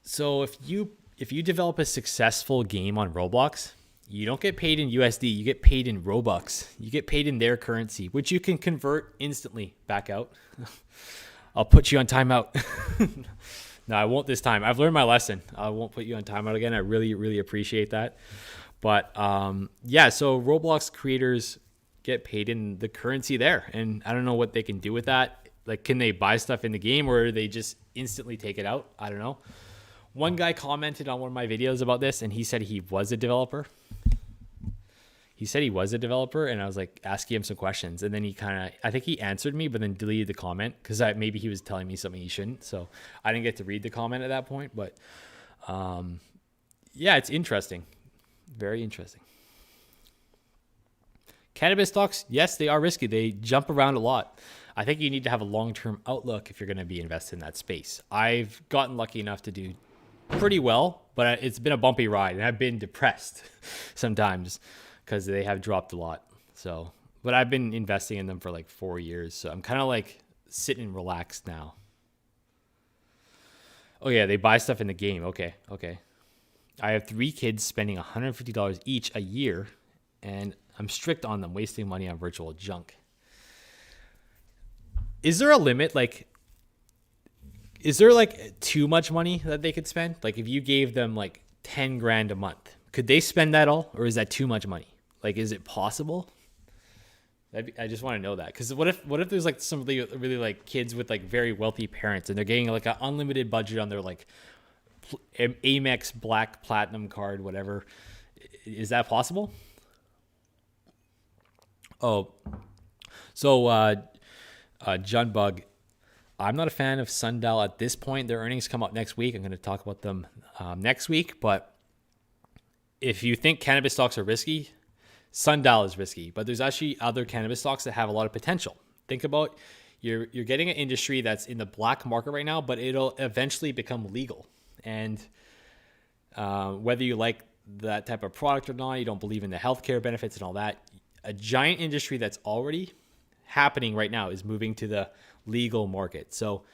So if you develop a successful game on Roblox, you don't get paid in USD. You get paid in Robux. You get paid in their currency, which you can convert instantly back out. I'll put you on timeout. No, I won't this time. I've learned my lesson. I won't put you on timeout again. I really, really appreciate that. But yeah, so Roblox creators get paid in the currency there. And I don't know what they can do with that. Like, can they buy stuff in the game, or they just instantly take it out? I don't know. One guy commented on one of my videos about this, and he said he was a developer. And I was like asking him some questions, and then I think he answered me, but then deleted the comment because maybe he was telling me something he shouldn't. So I didn't get to read the comment at that point. But Yeah, it's interesting. Very interesting. Cannabis stocks, yes, they are risky. They jump around a lot. I think you need to have a long-term outlook if you're going to be invested in that space. I've gotten lucky enough to do pretty well, but it's been a bumpy ride, and I've been depressed sometimes because they have dropped a lot. So, but I've been investing in them for like 4 years, so I'm kind of like sitting relaxed now. Oh yeah, they buy stuff in the game. Okay, okay. I have 3 kids spending $150 each a year, and I'm strict on them wasting money on virtual junk. Is there a limit? Like, is there like too much money that they could spend? Like, if you gave them like 10 grand a month, could they spend that all, or is that too much money? Like, is it possible? I just want to know that, because what if there's like some really like kids with like very wealthy parents, and they're getting like an unlimited budget on their like Amex Black Platinum card, whatever. Is that possible? Oh, so John Bug, I'm not a fan of Sundial at this point. Their earnings come out next week. I'm going to talk about them next week. But if you think cannabis stocks are risky, Sundial is risky. But there's actually other cannabis stocks that have a lot of potential. Think about you're getting an industry that's in the black market right now, but it'll eventually become legal. And whether you like that type of product or not, you don't believe in the healthcare benefits and all that, a giant industry that's already happening right now is moving to the legal market. So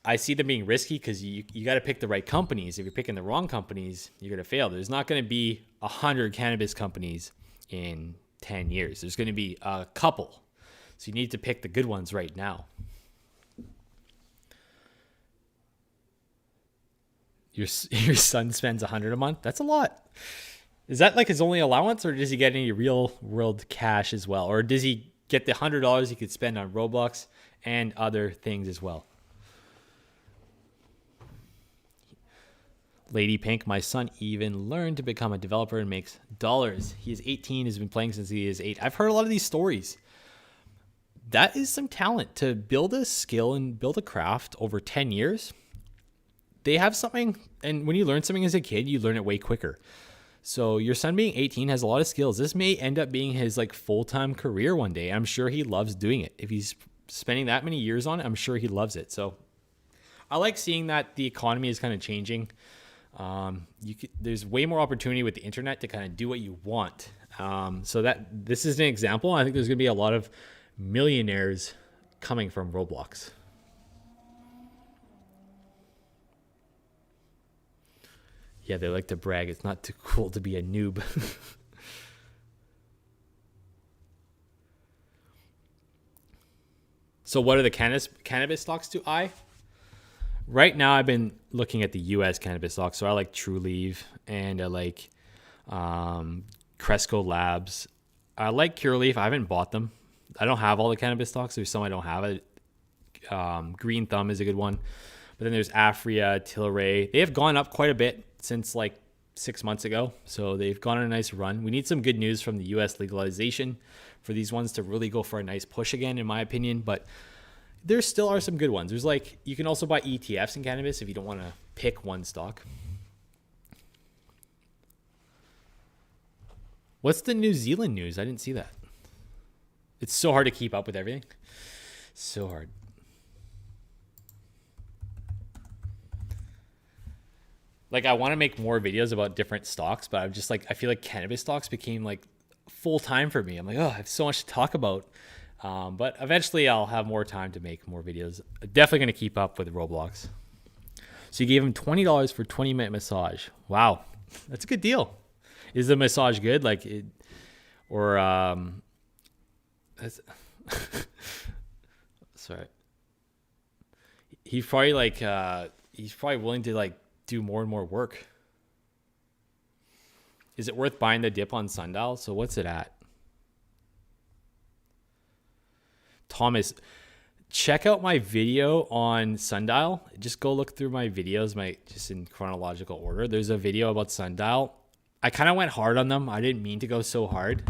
I see them being risky because you got to pick the right companies. If you're picking the wrong companies, you're going to fail. There's not going to be 100 cannabis companies in 10 years. There's going to be a couple. So you need to pick the good ones right now. Your son spends $100 a month. That's a lot. Is that like his only allowance, or does he get any real world cash as well? Or does he get the $100 he could spend on Roblox and other things as well? Lady Pink, my son even learned to become a developer and makes dollars. He is 18, has been playing since he is 8. I've heard a lot of these stories. That is some talent to build a skill and build a craft over 10 years. They have something, and when you learn something as a kid, you learn it way quicker. So your son being 18 has a lot of skills. This may end up being his like full-time career one day. I'm sure he loves doing it. If he's spending that many years on it, I'm sure he loves it. So I like seeing that the economy is kind of changing. There's way more opportunity with the internet to kind of do what you want. So that this is an example. I think there's going to be a lot of millionaires coming from Roblox. Yeah, they like to brag. It's not too cool to be a noob. So what are the cannabis stocks to eye? Right now, I've been looking at the U.S. cannabis stocks. So I like TrueLeaf, and I like Cresco Labs. I like Cureleaf. I haven't bought them. I don't have all the cannabis stocks. There's some I don't have. Green Thumb is a good one. But then there's Afria, Tilray. They have gone up quite a bit since like 6 months ago. So they've gone on a nice run. We need some good news from the U.S. legalization for these ones to really go for a nice push again, in my opinion. But there still are some good ones. There's like, you can also buy ETFs in cannabis if you don't want to pick one stock. What's the New Zealand news? I didn't see that. It's so hard to keep up with everything. So hard. Like, I want to make more videos about different stocks, but I'm just like, I feel like cannabis stocks became like full time for me. I'm like, oh, I have so much to talk about. But eventually I'll have more time to make more videos. Definitely going to keep up with Roblox. So you gave him $20 for 20-minute massage. Wow. That's a good deal. Is the massage good? Like it, or, that's, sorry. He's probably like, he's probably willing to like do more and more work. Is it worth buying the dip on Sundial? So what's it at? Thomas, check out my video on Sundial. Just go look through my videos, just in chronological order. There's a video about Sundial. I kind of went hard on them. I didn't mean to go so hard,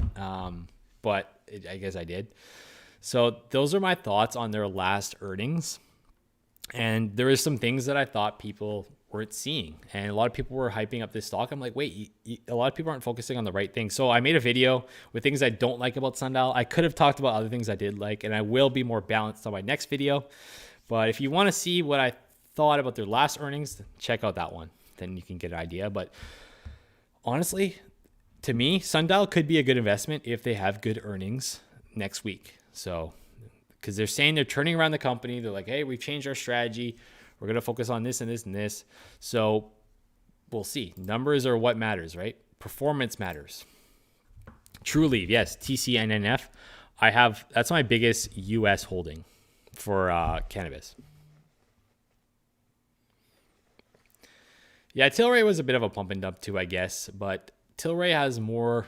but I guess I did. So those are my thoughts on their last earnings. And there is some things that I thought people weren't seeing. And a lot of people were hyping up this stock. I'm like, wait, a lot of people aren't focusing on the right things. So I made a video with things I don't like about Sundial. I could have talked about other things I did like, and I will be more balanced on my next video. But if you want to see what I thought about their last earnings, check out that one. Then you can get an idea. But honestly, to me, Sundial could be a good investment if they have good earnings next week. So, because they're saying they're turning around the company. They're like, hey, we've changed our strategy. We're going to focus on this and this and this. So we'll see. Numbers are what matters, right? Performance matters. Trulieve, yes, TCNNF. That's my biggest US holding for cannabis. Yeah, Tilray was a bit of a pump and dump too, I guess. But Tilray has more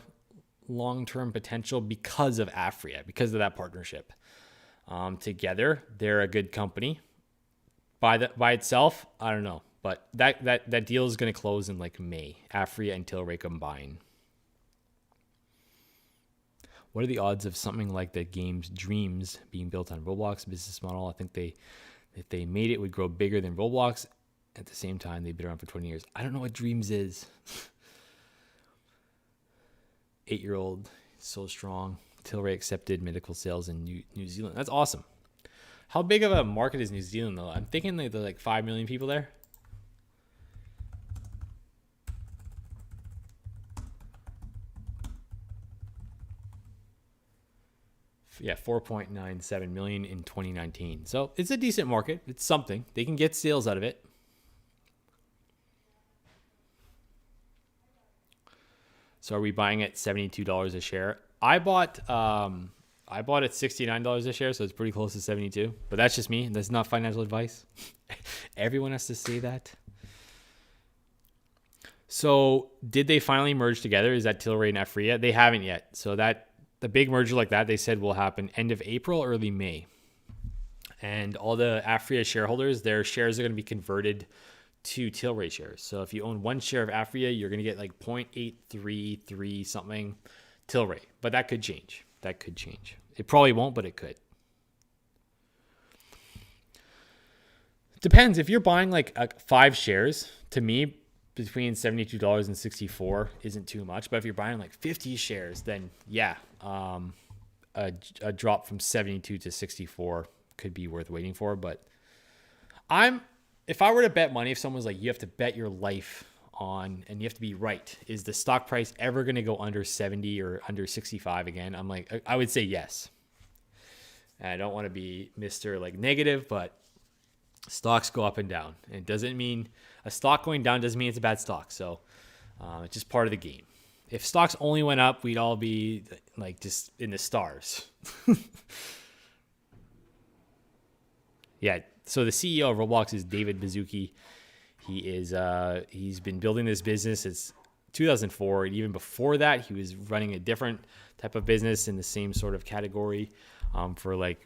long-term potential because of Aphria, because of that partnership. Together, they're a good company. By itself, I don't know, but that deal is going to close in like May. Aphria and Tilray combine. What are the odds of something like the game's Dreams being built on Roblox business model? I think if they made it would grow bigger than Roblox. At the same time, they've been around for 20 years. I don't know what Dreams is. 8-year-old, so strong. Tilray accepted medical sales in New Zealand. That's awesome. How big of a market is New Zealand, though? I'm thinking there's like 5 million people there. Yeah, 4.97 million in 2019. So it's a decent market. It's something. They can get sales out of it. So are we buying at $72 a share? I bought at $69 a share, so it's pretty close to 72. But that's just me. That's not financial advice. Everyone has to say that. So did they finally merge together? Is that Tilray and Aphria? They haven't yet. So that the big merger like that, they said will happen end of April, early May. And all the Aphria shareholders, their shares are going to be converted to Tilray shares. So if you own one share of Aphria, you're going to get like 0.833 something Tilray. But that could change. It probably won't, but it could. Depends. If you're buying like 5 shares, to me, between $72 and $64 isn't too much. But if you're buying like 50 shares, then yeah, a drop from 72 to 64 could be worth waiting for. But if I were to bet money, if someone's like, you have to bet your life on, and you have to be right, is the stock price ever going to go under 70 or under 65 again? I'm like, I would say yes. And I don't want to be Mr. like negative, but stocks go up and down. And it doesn't mean a stock going down doesn't mean it's a bad stock. So it's just part of the game. If stocks only went up, we'd all be like just in the stars. Yeah. So the CEO of Roblox is David Baszucki. He's been building this business since 2004. And even before that, he was running a different type of business in the same sort of category for like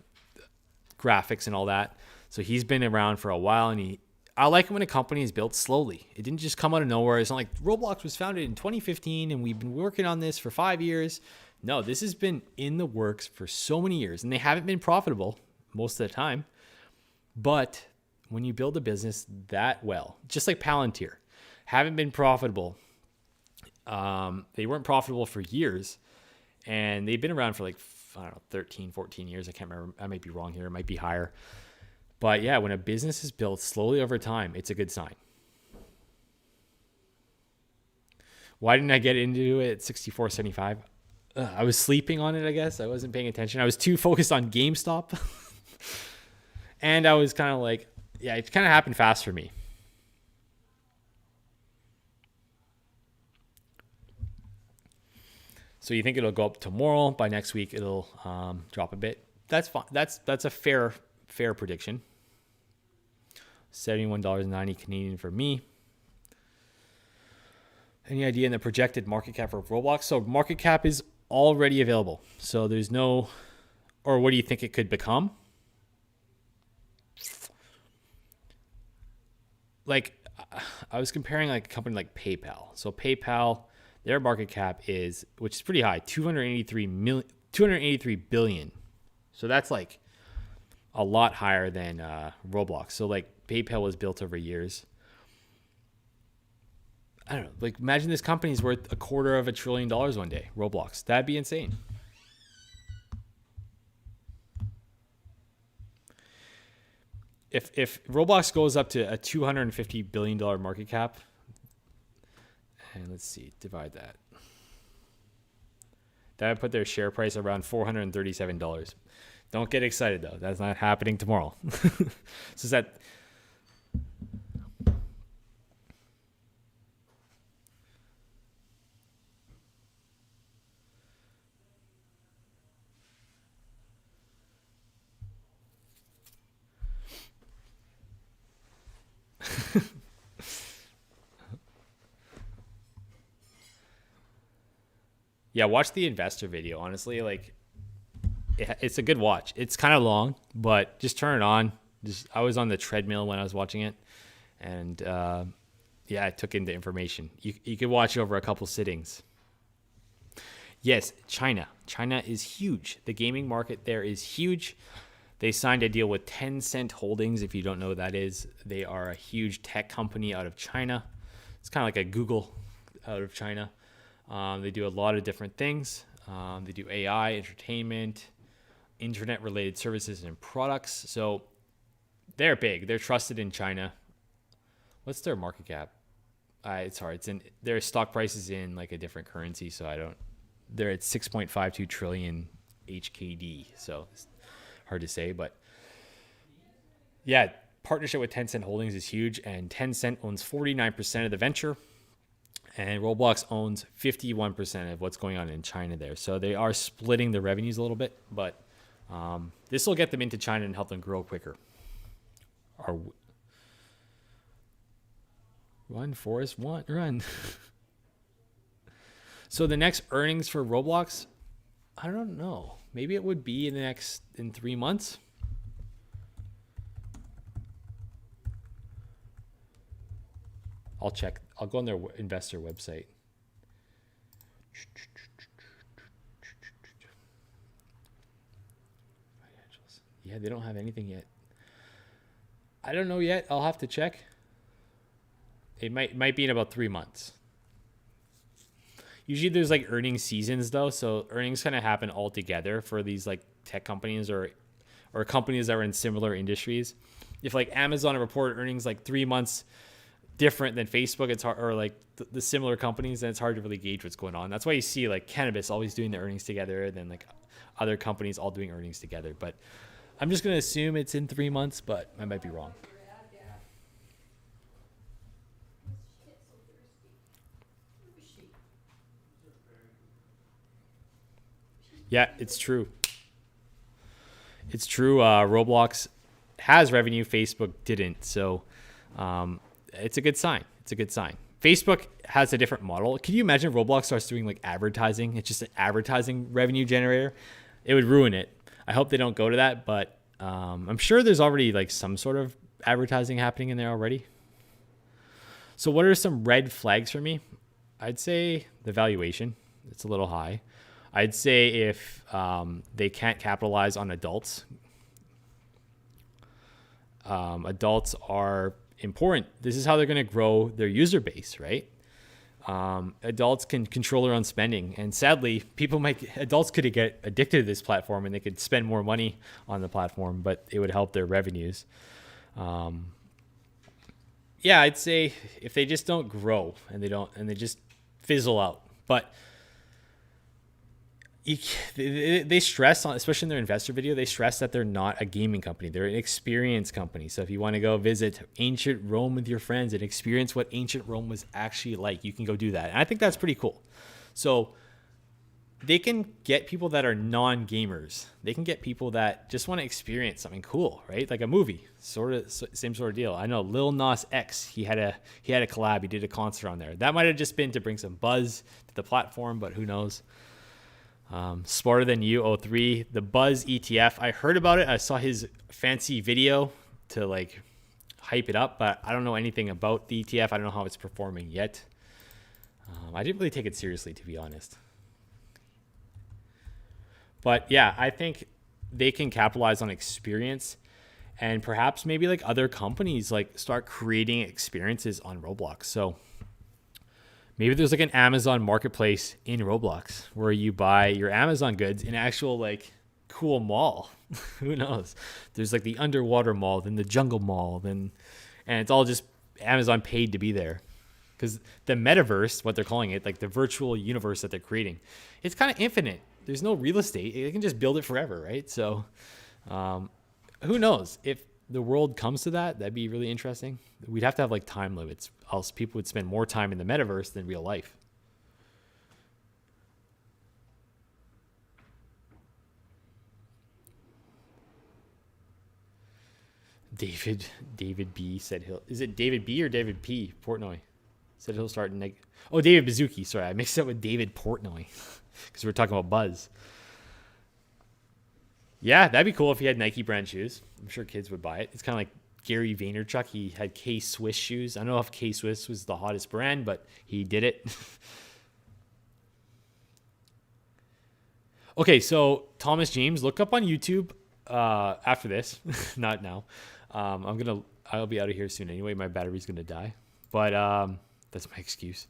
graphics and all that. So he's been around for a while, and I like it when a company is built slowly. It didn't just come out of nowhere. It's not like Roblox was founded in 2015 and we've been working on this for 5 years. No, this has been in the works for so many years, and they haven't been profitable most of the time. But when you build a business that well, just like Palantir, haven't been profitable. They weren't profitable for years, and they've been around for like, I don't know, 13, 14 years. I can't remember. I might be wrong here. It might be higher. But yeah, when a business is built slowly over time, it's a good sign. Why didn't I get into it at 64.75? I was sleeping on it, I guess. I wasn't paying attention. I was too focused on GameStop. And I was kind of like, yeah, it kind of happened fast for me. So you think it'll go up tomorrow? By next week, it'll drop a bit. That's fine. That's a fair prediction. $71.90 Canadian for me. Any idea in the projected market cap for Roblox? So market cap is already available. So there's no, or what do you think it could become? Like, I was comparing like a company like PayPal. So PayPal, their market cap is, which is pretty high, 283 billion. So that's like a lot higher than Roblox. So like PayPal was built over years. I don't know. Like, imagine this company's worth $250 billion one day. Roblox. That'd be insane. If Roblox goes up to a $250 billion market cap, and let's see, divide that. That would put their share price around $437. Don't get excited though. That's not happening tomorrow. So is that. Yeah, watch the investor video. Honestly, like it's a good watch. It's kind of long, but just turn it on. I was on the treadmill when I was watching it, and yeah, I took in the information. You could watch it over a couple sittings. Yes, China. China is huge. The gaming market there is huge. They signed a deal with Tencent Holdings. If you don't know what that is, they are a huge tech company out of China. It's kind of like a Google out of China. They do a lot of different things. They do AI, entertainment, internet-related services and products. So they're big. They're trusted in China. What's their market cap? It's hard. It's in their stock price is in like a different currency, so I don't. They're at 6.52 trillion HKD. So it's hard to say, but yeah, partnership with Tencent Holdings is huge, and Tencent owns 49% of the venture. And Roblox owns 51% of what's going on in China there. So they are splitting the revenues a little bit, but this will get them into China and help them grow quicker. Run, Forrest, run. So the next earnings for Roblox, I don't know. Maybe it would be in 3 months. I'll check. I'll go on their investor website. Financials. Yeah, they don't have anything yet. I don't know yet. I'll have to check. It might be in about 3 months. Usually there's like earnings seasons though, so earnings kind of happen all together for these like tech companies or companies that are in similar industries. If like Amazon reported earnings like 3 months different than Facebook, it's hard, or like the similar companies, and it's hard to really gauge what's going on. That's why you see like cannabis always doing the earnings together, and then like other companies all doing earnings together. But I'm just going to assume it's in 3 months, but I might be wrong. Yeah, it's true. It's true. Roblox has revenue. Facebook didn't. So it's a good sign. It's a good sign. Facebook has a different model. Can you imagine if Roblox starts doing like advertising? It's just an advertising revenue generator. It would ruin it. I hope they don't go to that, but I'm sure there's already like some sort of advertising happening in there already. So what are some red flags for me? I'd say the valuation. It's a little high. I'd say if they can't capitalize on adults. Adults are important. This is how they're going to grow their user base, right? Adults can control their own spending, and sadly, adults could get addicted to this platform, and they could spend more money on the platform, but it would help their revenues. Yeah, I'd say if they just don't grow and they just fizzle out, but they stress on, especially in their investor video, they stress that they're not a gaming company. They're an experience company. So if you want to go visit ancient Rome with your friends and experience what ancient Rome was actually like, you can go do that. And I think that's pretty cool. So they can get people that are non-gamers. They can get people that just want to experience something cool, right? Like a movie, same sort of deal. I know Lil Nas X, he had a collab. He did a concert on there. That might have just been to bring some buzz to the platform, but who knows? Smarter Than You 03, the Buzz ETF. I heard about it. I saw his fancy video to like hype it up, but I don't know anything about the ETF. I don't know how it's performing yet. I didn't really take it seriously, to be honest. But yeah, I think they can capitalize on experience, and perhaps maybe like other companies like start creating experiences on Roblox. So Maybe there's like an Amazon marketplace in Roblox where you buy your Amazon goods in an actual like cool mall. Who knows? There's like the underwater mall, then the jungle mall, and it's all just Amazon paid to be there. Because the metaverse, what they're calling it, like the virtual universe that they're creating, it's kind of infinite. There's no real estate. They can just build it forever, right? So who knows? If the world comes to that, that'd be really interesting. We'd have to have like time limits, else people would spend more time in the metaverse than real life. David B said is it David B or David P Portnoy? Said he'll start David Bazuki. Sorry, I mixed it up with David Portnoy because we're talking about Buzz. Yeah, that'd be cool if he had Nike brand shoes. I'm sure kids would buy it. It's kind of like Gary Vaynerchuk. He had K-Swiss shoes. I don't know if K-Swiss was the hottest brand, but he did it. Okay, so Thomas James, look up on YouTube after this. Not now. I'll be out of here soon anyway. My battery's gonna die, but that's my excuse.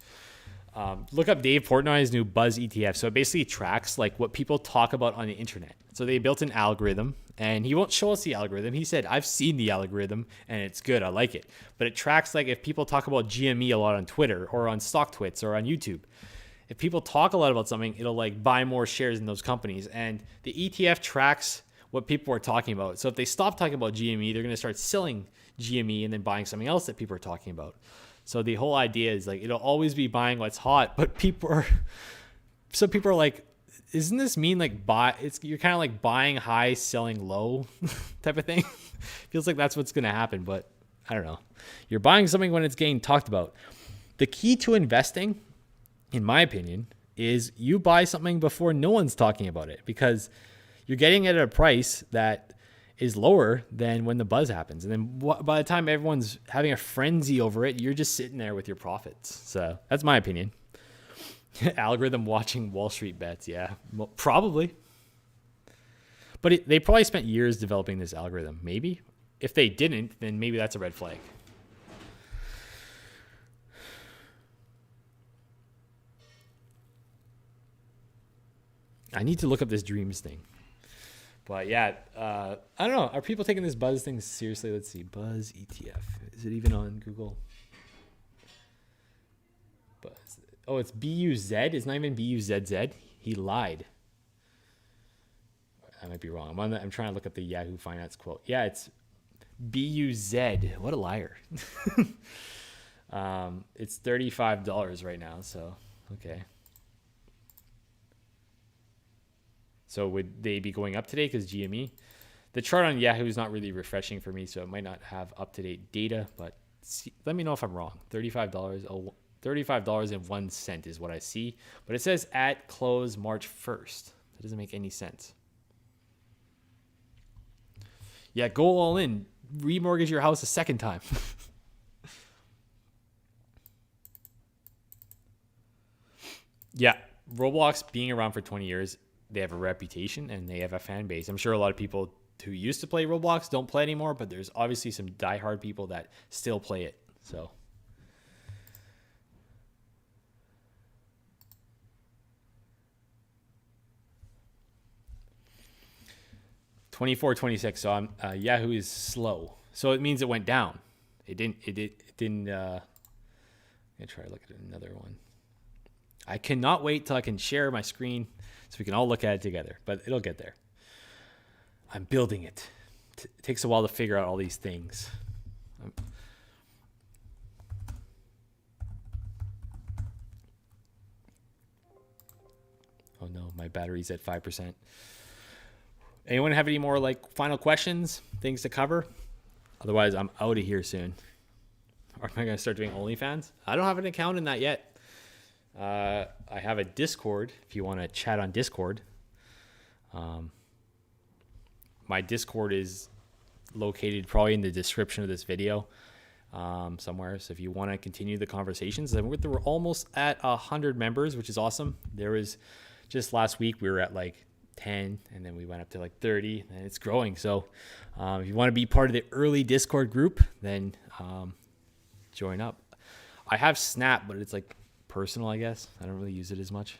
Look up Dave Portnoy's new Buzz ETF. So it basically tracks like what people talk about on the internet. So they built an algorithm, and he won't show us the algorithm. He said, I've seen the algorithm and it's good. I like it. But it tracks like if people talk about GME a lot on Twitter or on StockTwits or on YouTube. If people talk a lot about something, it'll like buy more shares in those companies. And the ETF tracks what people are talking about. So if they stop talking about GME, they're going to start selling GME and then buying something else that people are talking about. So the whole idea is like, it'll always be buying what's hot, but some people are like, isn't this mean like you're kind of like buying high, selling low type of thing? Feels like that's what's going to happen, but I don't know. You're buying something when it's getting talked about. The key to investing, in my opinion, is you buy something before no one's talking about it, because you're getting it at a price that is lower than when the buzz happens. And then by the time everyone's having a frenzy over it, you're just sitting there with your profits. So that's my opinion. Algorithm watching Wall Street bets. Yeah, well, probably. But they probably spent years developing this algorithm. Maybe. If they didn't, then maybe that's a red flag. I need to look up this dreams thing. But yeah, I don't know. Are people taking this Buzz thing seriously? Let's see. Buzz ETF. Is it even on Google? Buzz. Oh, it's BUZ. It's not even BUZZ. He lied. I might be wrong. I'm trying to look up the Yahoo Finance quote. Yeah, it's BUZ. What a liar. It's $35 right now. So, okay. So would they be going up today because GME? The chart on Yahoo is not really refreshing for me, so it might not have up-to-date data, but let me know if I'm wrong. $35.01 is what I see, but it says at close March 1st. That doesn't make any sense. Yeah, go all in. Remortgage your house a second time. Yeah, Roblox being around for 20 years, they have a reputation and they have a fan base. I'm sure a lot of people who used to play Roblox don't play anymore, but there's obviously some diehard people that still play it. So $24, $26. So Yahoo is slow. So it means it went down. It didn't. I'm gonna try to look at another one. I cannot wait till I can share my screen so we can all look at it together, but it'll get there. I'm building it. It takes a while to figure out all these things. Oh no, my battery's at 5%. Anyone have any more like final questions, things to cover? Otherwise, I'm out of here soon. Or am I going to start doing OnlyFans? I don't have an account in that yet. I have a Discord if you want to chat on Discord. My Discord is located probably in the description of this video somewhere. So if you want to continue the conversations, then we're almost at 100 members, which is awesome. There was just last week we were at like 10 and then we went up to like 30 and it's growing. So if you want to be part of the early Discord group, then join up. I have Snap, but it's like personal, I guess. I don't really use it as much.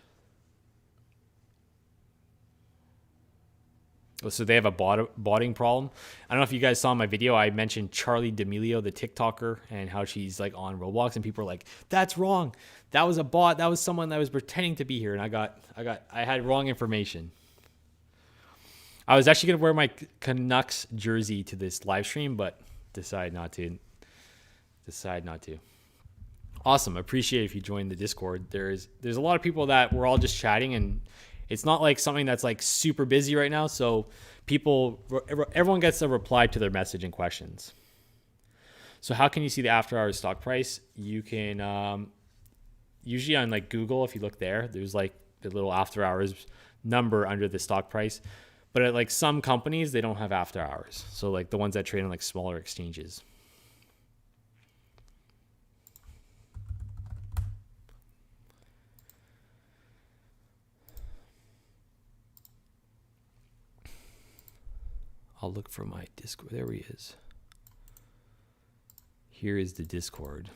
So they have a botting problem. I don't know if you guys saw my video. I mentioned Charlie D'Amelio, the TikToker, and how she's like on Roblox, and people are like, "That's wrong. That was a bot. That was someone that was pretending to be here." And I had wrong information. I was actually gonna wear my Canucks jersey to this live stream, but decided not to. Awesome. Appreciate if you join the Discord. There's a lot of people that we're all just chatting, and it's not like something that's like super busy right now. So everyone gets a reply to their message and questions. So how can you see the after hours stock price? You can usually on like Google, if you look there's like the little after hours number under the stock price. But at like some companies, they don't have after hours. So like the ones that trade on like smaller exchanges. I'll look for my Discord. There he is. Here is the Discord.